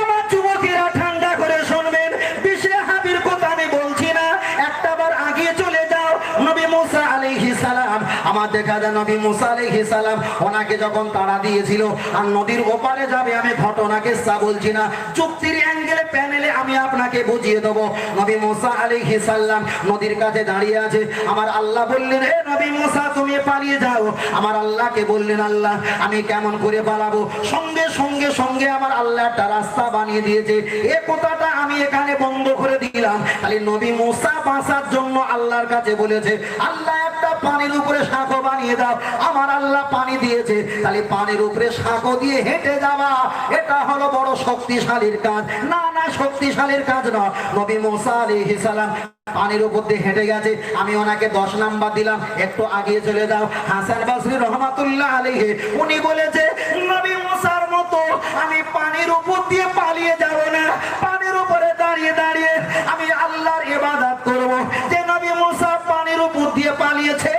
আমার যুবকেরা ঠান্ডা করে শুনবেন, বিশে হাবির কথা আমি বলছি না, একটা বার আগিয়ে চলে যাও। নবী মুসা আলাইহিস সালাম, আমার দেখা যায় নবী মুসা আলাইহিস সালাম ওনাকে যখন তাড়া দিয়েছিল আর নদীর ওপারে যাবে, আমি ঘটনা কিসসা বলছি না, যুক্তির অ্যাঙ্গেলে প্যানেলে আমি আপনাকে বুঝিয়ে দেব। নবী মুসা আলাইহিস সালাম নদীর কাছে দাঁড়িয়ে আছে, আমার আল্লাহ বললেন, এ নবী মুসা তুমি পালিয়ে যাও। আমার আল্লাহকে বললেন, আল্লাহ আমি কেমন করে পালাবো? সঙ্গে সঙ্গে সঙ্গে আমার আল্লাহ একটা রাস্তা বানিয়ে দিয়েছে। এ কথাটা আমি এখানে বন্ধ করে দিলাম। তাহলে নবী মুসা বাঁচার জন্য আল্লাহর কাছে বলেছে, আল্লাহ একটা পানির উপরে সাঁকো বানিয়ে দাও। আমার আল্লাহ পানি দিয়েছে, তাহলে পানির উপরে সাঁকো দিয়ে হেঁটে যাওয়া, এটা হলো বড় শক্তিশালীর কাজ। না না, শক্তিশালীর কাজ নয়। নবী মুসা আলাইহিস সালাম পানির উপর দিয়ে হেঁটে গেছে। আমি ওনাকে 10 নাম্বার দিলাম, একটু আগিয়ে চলে যাও। হাসান বসরি রহমাতুল্লাহ আলাইহি উনি বলেছে, নবী মুসার মতো আমি পানির উপর দিয়ে পালিয়ে যাব না, পানির উপরে দাঁড়িয়ে দাঁড়িয়ে আমি আল্লাহর ইবাদত করব। যে নবী মুসা পানির উপর দিয়ে পালিয়েছে,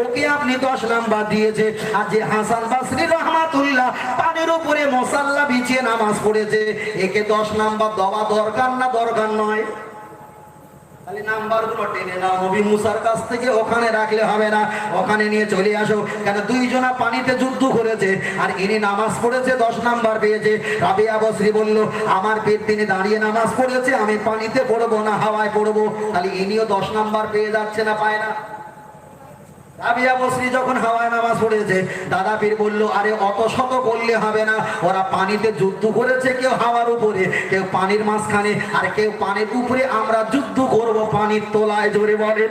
ওকে আপনি 10 নাম্বার দিয়েছে। আর যে হাসান বসরি রহমাতুল্লাহ পানির উপরে মুসাল্লা বিছিয়ে নামাজ পড়েছে, একে 10 নাম্বার দেওয়া দরকার না দরকার নয়? তাহলে নাম্বারগুলো টেনে নাও, নবী মুসার কাছ থেকে ওখানে রাখলে হবে না, ওখানে নিয়ে চলে আসো। কেন দুইজনা পানিতে যুদ্ধ করেছে আর ইনি নামাজ পড়েছে, 10 নাম্বার পেয়েছে। রাবিয়া বসরি বলল, আমার পীর তিনি দাঁড়িয়ে নামাজ পড়েছে, আমি পানিতে পড়বো না হাওয়ায় পড়বো, তাহলে ইনিও 10 নাম্বার পেয়ে যাচ্ছে না পায় না? রাবিয়া বসরি যখন হাওয়ায় নামাজ পড়েছে, দাদা পীর বলল, আরে অত শত করলে হবে না, ওরা পানিতে যুদ্ধ করেছে, কেউ হাওয়ার উপরে, কেউ পানির মাঝখানে, আর কেউ পানির উপরে, আমরা যুদ্ধ করব পানির তলায়। জোরে বলেন।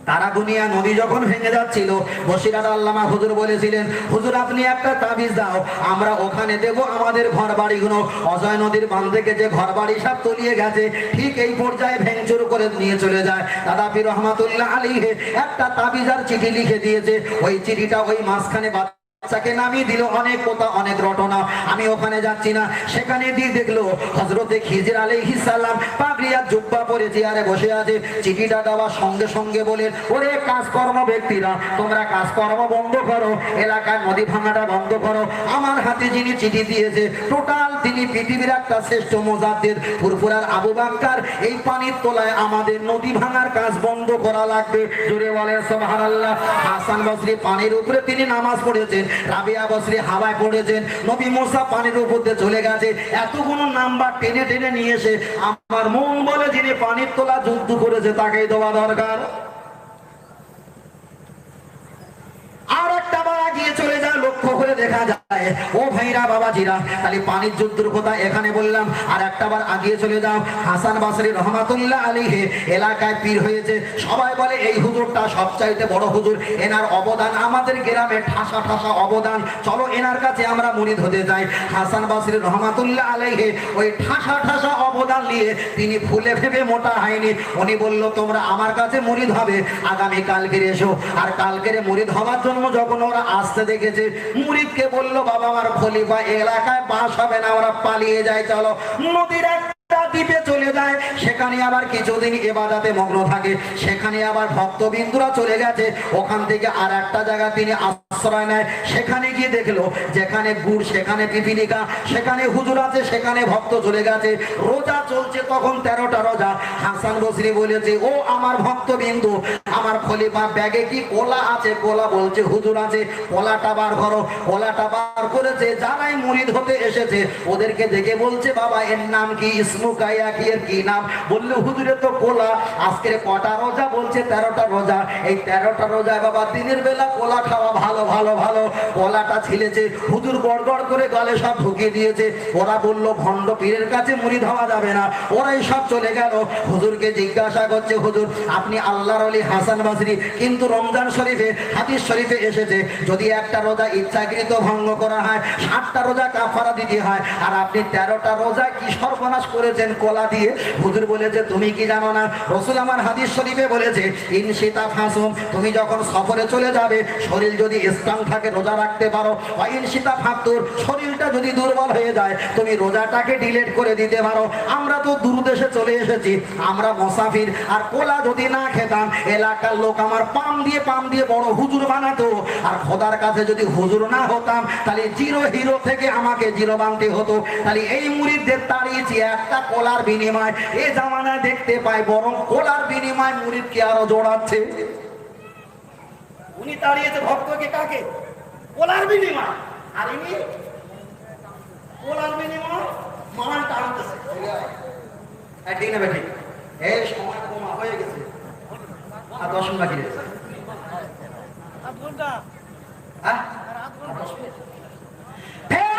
তারাগুনিয়া নদী যখন ভেঙে যাচ্ছিল, বসিরহাট আল্লামা হুজুর বলেছিলেন, হুজুর আপনি একটা তাবিজ দাও, আমরা ওখানে দেব আমাদের ঘর বাড়িগুলো। অজয় নদীর বাঁধ থেকে যে ঘর বাড়ি সব তলিয়ে গেছে, ঠিক এই পর্যায়ে ভেঙচুর করে নিয়ে চলে যায়। দাদা পীর রহমাতুল্লাহ আলাইহি একটা তাবিজ আর চিঠি লিখে দিয়েছে। ওই চিঠিটা ওই মাঝখানে বাচ্চাকে নামিয়ে দিল। অনেক কথা, অনেক রটনা, আমি ওখানে যাচ্ছি না। সেখানে দিয়ে দেখলো হযরতে খিজির আলাইহিস সালাম পাগড়ি আর জুব্বা পরে চেয়ারে বসে আছে। চিঠিটা দেওয়ার সঙ্গে সঙ্গে বলেন, ওরে কাজকর্ম ব্যক্তিরা, তোমরা কাজকর্ম বন্ধ করো, এলাকার নদী ভাঙাটা বন্ধ করো। আমার হাতে যিনি চিঠি দিয়েছে, টোটাল তিনি পৃথিবীর একটা শ্রেষ্ঠ মুজাদ্দিদ, ফুরফুরার আবু বকর। এই পানির তলায় আমাদের নদী ভাঙার কাজ বন্ধ করা লাগবে। জোরে বলেন সুবহানাল্লাহ। হাসান বসরি পানির উপরে তিনি নামাজ পড়েছেন, রাবিয়া বসরি হাওয়ায় পড়েছেন, নবী মুসা পানির উপর দিয়ে চলে গেছে। এতগুলো নাম্বার টেনে টেনে নিয়ে এসে আমার মন বলে, যিনি পানির তলা যুদ্ধ করেছে তাকেই দেওয়া দরকার। আর একটা বার গিয়ে চলে যায়, লক্ষ্য করে দেখা যায়, ও ভাইরা বাবাজিরা, তাহলে পানির যুদ্ধের কথা এখানে বললাম। আর একটা বার আগিয়ে চলে যাও, হাসান বসরি রহমাতুল্লাহ আলাইহি এলাকায় পীর হয়েছে। সবাই বলে এই হুজুরটা সবচাইতে বড় হুজুর, এনার অবদান আমাদের গ্রামে ঠাসা ঠাসা অবদান, চলো এনার কাছে আমরা মুরিদ হতে যাই। হাসান বসরি রহমাতুল্লাহ আলাইহি ওই ঠাসা ঠাসা অবদান নিয়ে তিনি ফুলে ফেপে মোটা হয়নি। উনি বলল, তোমরা আমার কাছে মুরিদ হবে, আগামী কালকে এসো। আর কালকের মুরিদ হওয়ার জন্য যখন ওরা আসতে দেখেছে, মুরিদকে বলল, বাবা আমার খলিফা এলাকায় বাস হবে না, ওরা পালিয়ে যায়, চলো নদীর দ্বীপে চলে যায়। সেখানে আবার কিছুদিন ইবাদতে মগ্ন থাকে। সেখানে আবার ভক্তবিন্দুরা চলে গেছে। ওখান থেকে আর একটা জায়গা তিনি আশ্রয় নেয়। সেখানে গিয়ে দেখলো, যেখানে গুড় সেখানে পিপিলিকা, সেখানে হুজুর আছে, সেখানে ভক্ত চলে গেছে। রোজা চলছে তখন 13টা রোজা। হাসান বসরি বলেছে, ও আমার ভক্তবিন্দু, আমার খলিফা ব্যাগে কি কোলা আছে? কোলা বলছে হুজুর আছে। কোলাটা বার করো। কোলাটা বার করেছে। যারাই মুরিদ হতে এসেছে ওদেরকে দেখে বলছে বাবা এর নাম কি? ইসমুকাইয়া কি? এর কি নাম? বললে হুজুরের তো কোলা। আজকের কটা রোজা? বলছে 13টা রোজা। এই 13টা রোজায় বাবা দিনের বেলা কোলা খাওয়া ভালো ভালো ভালো। কোলাটা ছিলেছে, হুজুর গড়গড় করে গালে সব ঢুকিয়ে দিয়েছে। ওরা বলল ভণ্ড পীরের কাছে মুরিদ হওয়া যাবে না। ওরাই সব চলে গেল। হুজুরকে জিজ্ঞাসা করছে হুজুর আপনি আল্লাহর ওলি হাসান বসরি, কিন্তু রমজান শরীফে হাদিস শরীফে এসেছে যদি একটা রোজা ইচ্ছাকৃত ভঙ্গ করা হয় 7টা রোজা কাফারা দিতে হয়, আর আপনি 13টা রোজা কি সর্বনাশ করেছেন কোলা দিয়ে? হুজুর বলেছে তুমি কি জানো না? রসুল আমার হাদিস শরীফে বলেছে ইনশিতা ফাসুম, তুমি যখন সফরে চলে যাবে শরীর যদি স্ট্রং থাকে রোজা রাখতে পারো। ইনশিতা ফাতুর, শরীরটা যদি দুর্বল হয়ে যায় তুমি রোজাটাকে ডিলিট করে দিতে পারো। আমরা তো দূর দেশে চলে এসেছি, আমরা মুসাফির। আর কোলা যদি না খেতাম এলাকার লোক আমার পাম দিয়ে বড় হুজুর বানাতো। আর খোদার কাছে যদি হুজুর না হতাম তাহলে জিরো হিরো থেকে আমাকে জিরো বানতে হতো। তাহলে এই মুরিদদের তাড়িয়েছি একটা কোলার বিনিময়। এই জামানায় দেখতে পাই বরং কোলার বিনিময় মুরিদকে আরো জোড়াচ্ছে। উনি তাড়িয়েছে ভক্তকে, কাকে? কোলার বিনিময়। আর ইনি কোলার বিনিময় মান টানতেছে। ঠিক না বেঠিক? এই সময় কমা হয়ে গেছে, আর 10 মিনিট বাকি রয়েছে।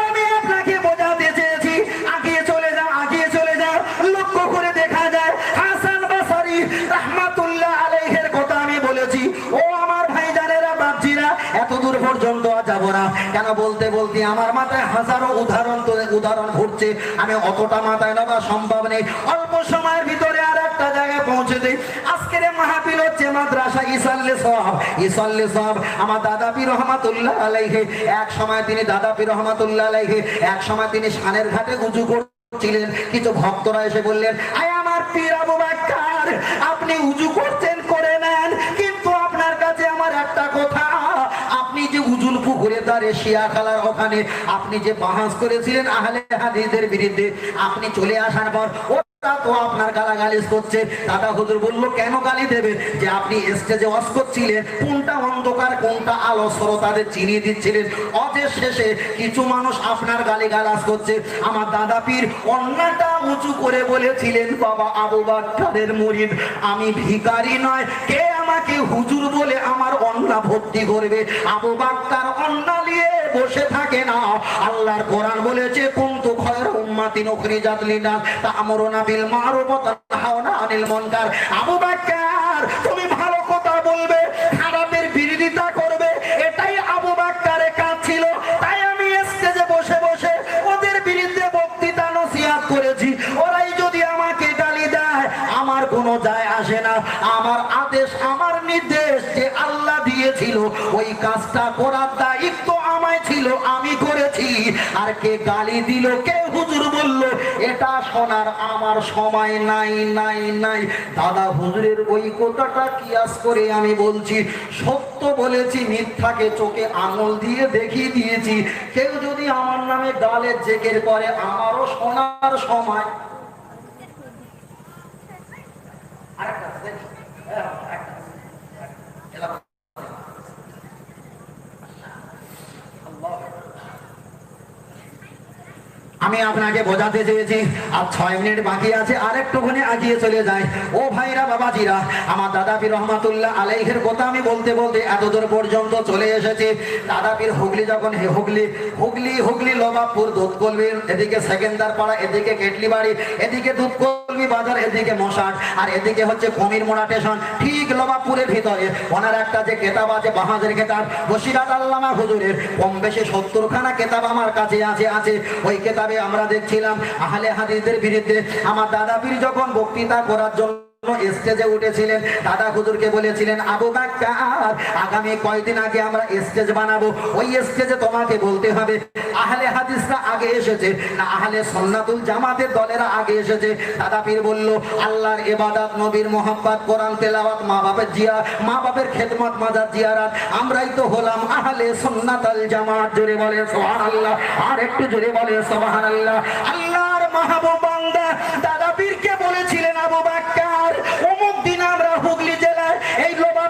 আমি আপনাকে বোঝাতে চেয়েছি আগিয়ে চলে যাও, আগিয়ে চলে যাও। লক্ষ্য করে দেখা যায় হাসান বসরি রাহমাতুল্লাহ আলাইহির কথা আমি বলেছি। ও আমার ভাইজানেরা বাপজিরা, এত দূর পর্যন্ত যাব না কেন? বলতে বলতে আমার মাথায় হাজারো উদাহরণ ঘুরছে। আমি অতটা মাথায় নেওয়া সম্ভব নেই। অল্প সময়ের ভিতরে আর একটা জায়গায় পৌঁছে দেই। আজকের মাহফিল হচ্ছে মাদ্রাসা ইসাল্লে সওয়াব। আমার দাদা পীর রহমাতুল্লাহ আলাইহি, এক সময় তিনি দাদা পীর রহমাতুল্লাহ আলাইহি, এক সময় তিনি শানের ঘাটে উজু করছিলেন। কিছু ভক্তরা এসে বললেন আয় আমার পীর আবু বকর, আপনি উজু করছেন করে নেন, কিন্তু আপনার কাছে আমার একটা কথা, আপনি যে উজুল পুকুরে দাঁড়ে শিয়া খালার ওখানে আপনি যে বাহাস করেছিলেন আহলে হাদিসদের বিরুদ্ধে, আপনি চলে আসার পর তো আপনার গালাগালি করছে। দাদা হুজুর বলল কেন গালি দেবে? যে আপনি স্টেজে ওয়াজ করছিলেন, কোনটা অন্ধকার কোনটা আলো শ্রোতাদের চিনিয়ে দিচ্ছিলেন। অজের শেষে কিছু মানুষ আপনার গালিগালাজ করছে। আমার দাদা পীর অন্যটা উঁচু করে বলেছিলেন বাবা আবু বকরের মুরিদ আমি ভিখারি নয়, কে আমাকে হুজুর বলে আমার অন্না ভর্তি করবে? আবু বকর অন্না নিয়ে বসে থাকে না। আল্লাহর কোরআন বলেছে কুনতু খায়রা উম্মাতিন উখরিজাত লিনাস তা'মুরুনা বিল মা'রুফ ওয়া তানহাউনা আনিল মুনকার। আবু বকর তুমি ভালো কথা বলবে, খারাপের বিরোধিতা করবে, এটাই আবু বকরের কাজ ছিল। তাই আমি স্টেজে বসে বসে ওদের বিরুদ্ধে বক্তৃতা নসিহত করেছি। ওরাই যদি আমাকে গালি দেয় আমার কোনো যায় আসে না। আমার আদেশ আমার নির্দেশ যে আল্লাহ দিয়েছিল ওই কাজটা করার দায়িত্ব আমায় ছিল, আমি করেছি। আর কে গালি দিল কে হুজুর বলল এটা শোনার আমার সময় নাই। দাদা হুজুরের ওই কথাটা কিয়াস করে আমি বলছি, সত্য বলেছি, মিথ্যাকে চোখে আঙুল দিয়ে দেখিয়ে দিয়েছি। কেউ যদি আমার নামে গালে জেকের করে আমারও শোনার সময়। আমি আপনাকে বোঝাতে চেয়েছি আর 6 মিনিট বাকি আছে, আরেকটুখানি আগিয়ে চলে যায়। ও ভাইরা বাবাজিরা, আমার দাদা পীর রহমাতুল্লাহ আলাইহির কথা আমি বলতে বলতে এতদূর পর্যন্ত চলে এসেছি। দাদা পীর হুগলি যখন হুগলি লোবাপুর দুধকলবি, এদিকে সেকেন্দার পাড়া, এদিকে কেটলি বাড়ি, এদিকে দুধকলবি বাজার, এদিকে মশাট, আর এদিকে হচ্ছে কমির মোড়া স্টেশন। ঠিক লোবাপুরের ভিতরে ওনার একটা যে কেতাব আছে বাহাজের কেতাব বসিরাত আল্লামা হুজুরের, কম বেশি 70খানা কেতাব আমার কাছে আছে। ওই কেতাবে আমরা দেখছিলাম আহলে হাদিসদের বিরুদ্ধে আমার দাদা পীর যখন বক্তৃতা করার জন্য স্টেজে উঠেছিলেন, দাদা হুজুরকে বলেছিলেন আবু বকর আগামী কয়েকদিন আগে আমরা স্টেজ বানাবো, ওই স্টেজে তোমাকে বলতে হবে আহলে হাদিসরা আগে এসেছে না আহলে সুন্নাতুল জামাতের দলেরা আগে এসেছে। দাদা পীর বলল আল্লাহর ইবাদত, নবীর মুহাব্বত, কোরআন তেলাওয়াত, মা বাপের খেদমত, মাজার জিয়ারত, আমরাই তো হলাম আহলে সুন্নাতুল জামাত। জোরে বলে সুবহানাল্লাহ, আর একটু জোরে বলে সুবহানাল্লাহ। আল্লাহর মাহবুব বান্দা দাদা পীরকে বলেছিলেন আবু বকর অমুক দিন আমরা হুগলি জেলায় এই লোবা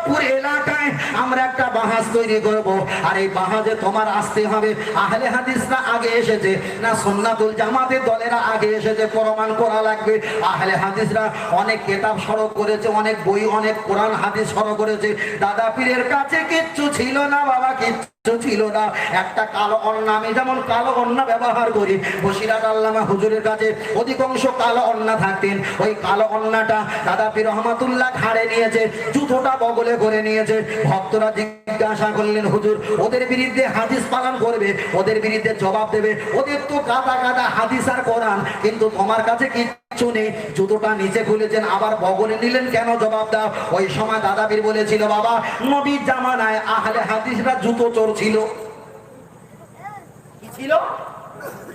জাহাজ তৈরি করব, আর এই জাহাজে তোমার আসতে হবে। আহলে হাদিসরা আগে এসেছে না সুন্নাতুল জামাতের দলেরা আগে এসেছে, প্রমাণ করা লাগবে। আহলে হাদিসরা অনেক কিতাব সরো করেছে, অনেক বই, অনেক কোরআন হাদিস সরো করেছে। দাদা পীরের কাছে কিচ্ছু ছিল না বাবা, কিচ্ছু ছিল না। একটা কালো অন্না, আমি যেমন কালো অন্না ব্যবহার করি, বসিরাট আল্লামা হুজুরের কাছে অধিকাংশ কালো অন্না থাকতেন। ওই কালো অন্নাটা দাদা পীর রহমাতুল্লাহ ঘাড়ে নিয়েছে, জুতোটা বগলে করে নিয়েছে। ভক্তরা জিজ্ঞাসা করলেন হুজুর ওদের বিরুদ্ধে হাদিস পালন করবে, ওদের বিরুদ্ধে জবাব দেবে, ওদের তো গাদা গাদা হাদিস আর কোরআন, কিন্তু তোমার কাছে কিচ্ছু নেই। জুতোটা নিচে খুলেছেন, আবার বগলে নিলেন, কেন জবাব দাও? ওই সময় দাদা পীর বলেছিল বাবা নবীর জামানায় আহলে হাদিসরা জুতো চোর ছিল। কি ছিল?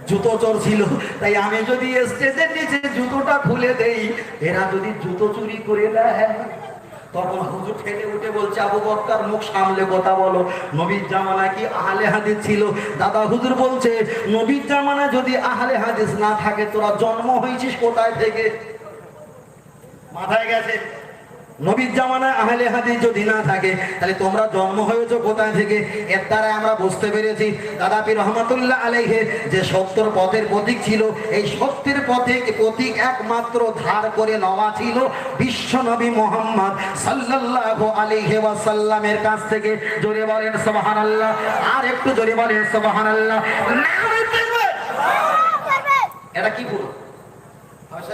জুতো চোর ছিল। তাই আমি যদি স্টেজের নিচে জুতোটা খুলে দেই, এরা যদি জুতো চুরি করে দেয়, তখন হুজুর ঠেলে উঠে বলছে আবু বকর মুখ সামলে কথা বলো, নবীর জামানায় কি আহলে হাদিস ছিল? দাদা হুজুর বলছে নবীর জামানায় যদি আহলে হাদিস না থাকে, তোরা জন্ম হয়েছিস কোথায় থেকে? মাথায় গেছে? নবীর জামানায় আহলে হাদিস যদি না থাকে, তাহলে তোমরা জন্ম হয়েছো কোথায় থেকে? এর দ্বারা আমরা বুঝতে পেরেছি দাদা পীর রহমাতুল্লাহ আলাইহি যে সত্যের পথের প্রতীক ছিল, এই সত্যের পথে প্রতীক একমাত্র ধার করে নেওয়া ছিল বিশ্ব নবী মুহাম্মদ সাল্লাল্লাহু আলাইহি ওয়াসাল্লামের কাছ থেকে। জোরে বলেন সুবহানাল্লাহ, আর একটু জোরে বলেন সুবহানাল্লাহ। এটা কি ফুল?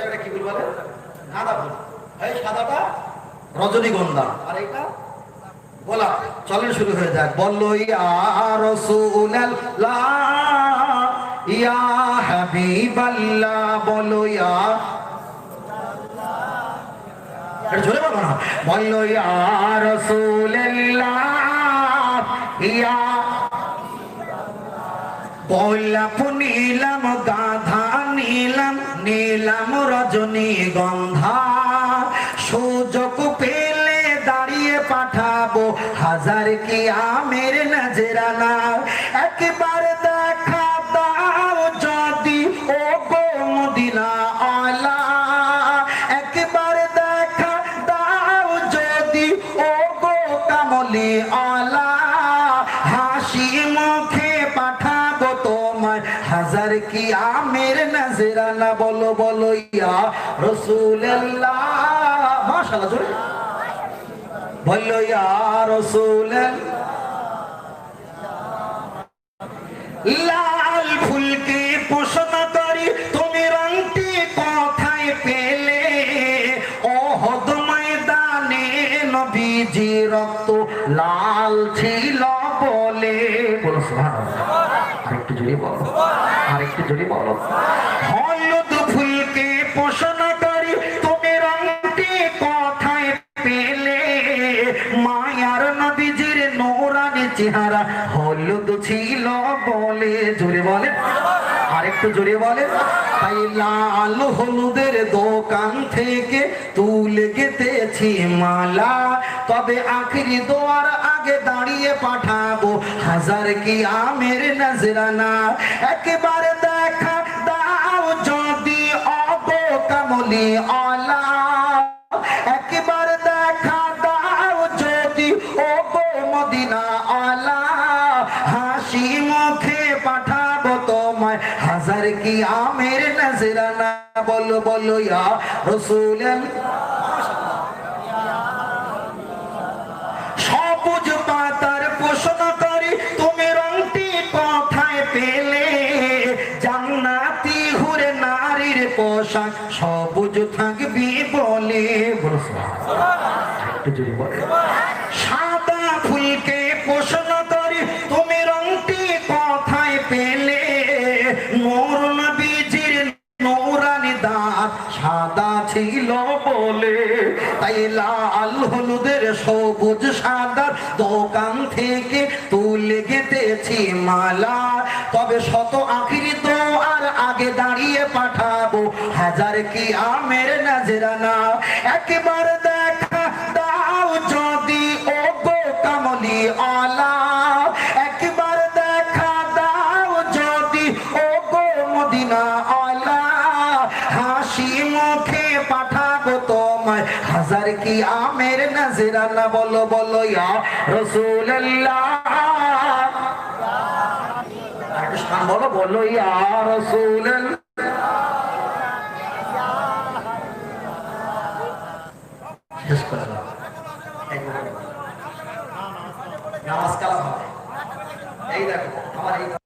এটা কি ফুল বলে? গাঁদা ফুল। এই সাদাটা রজনীগন্ধা, আর এটা গোলাপ। চলেন শুরু হয়ে যাক। বলো ইয়া রাসূলুল্লাহ ইয়া হাবিবাল্লাহ, বলো ইয়া এটা জোরে বলো না। বলো ইয়া রাসূলুল্লাহ ইয়া, গোলাপ নীলাম, গাধা নীলাম, নীলাম রজনীগন্ধা, সুযোগ পেলে দাঁড়িয়ে পাঠাবো হাজার কি আমের নজরানা, একবার দেখা দাও যদি ও গো মদিনা আলা, একবার দেখা দাও যদি ও গো কামলি আলা, হাসি মুখে পাঠাবো তোমায় হাজার কি আমের নজরানা। বলো বলো ইয়া রাসূলুল্লাহ, মাশাআল্লাহ জোরে বলো ইয়া রাসূলুল্লাহ। লাল ফুলকে প্রশ্ন করি তুমি রংটি কোথায় পেলে, ওহদ ময়দানে নবীজি রক্ত লাল ছিল বলে। বলো সুবহানাল্লাহ, আরেকটু জোরে বলো, আরেকটু জোরে বলো। হলুদ ফুলকে প্রশ্ন করি তুমি রংটি কোথায় পেলে, মায়ার নবীজির নূরানি চেহারা হলুদ ছিল বলে। জোরে বলে, আরেকটু জোরে বলে। তাই লাল হলুদের দোকান থেকে তুলে গেতেছি মালা, তবে আখিরি দোয়ার আগে দাঁড়িয়ে পাঠাবো হাজার কি আমের নজরানা, একেবারে দেখা দাও যদি অগো কামলি আলা, একবার দেখা দাও যদি ওগো মদিনা আলা, হাসি মুখে পাঠাবো তোমায় হাজার কি আমের নজরানা। বলো বলো ইয়া রাসূলুল্লাহ। সবুজ পাতার প্রশ্ন করি তুমি রংটি কোথায় পেলে, জান্নাতি হুরে নারীর পোশাক সবুজ থাকবি বলে। সাদা ফুলকে প্রশ্ন করি তুমি রংটি কোথায় পেলে, নূর নবীজির নূরানি দাঁত সাদা ছিল বলে। তাই লাল হলুদের সবুজ সাদা দোকান থেকে তুলে গেতেছি মালা, তবে শত আখিরি দোয়ার আগে দাঁড়িয়ে পাঠাবো হাজার কি আমের নজরানা, একবার দেখা দাও যদি ও গো কামলি আলা, একবার দেখা দাও যদি ও গো মদিনা আলা, হাসি মুখে পাঠাবো তোমায় হাজার কি मेरे नजराना बोलो बोलो या रसूल अल्लाह बोलो बोलो या रसूल নামাজ কালাম হবে এই দেখো আমার এই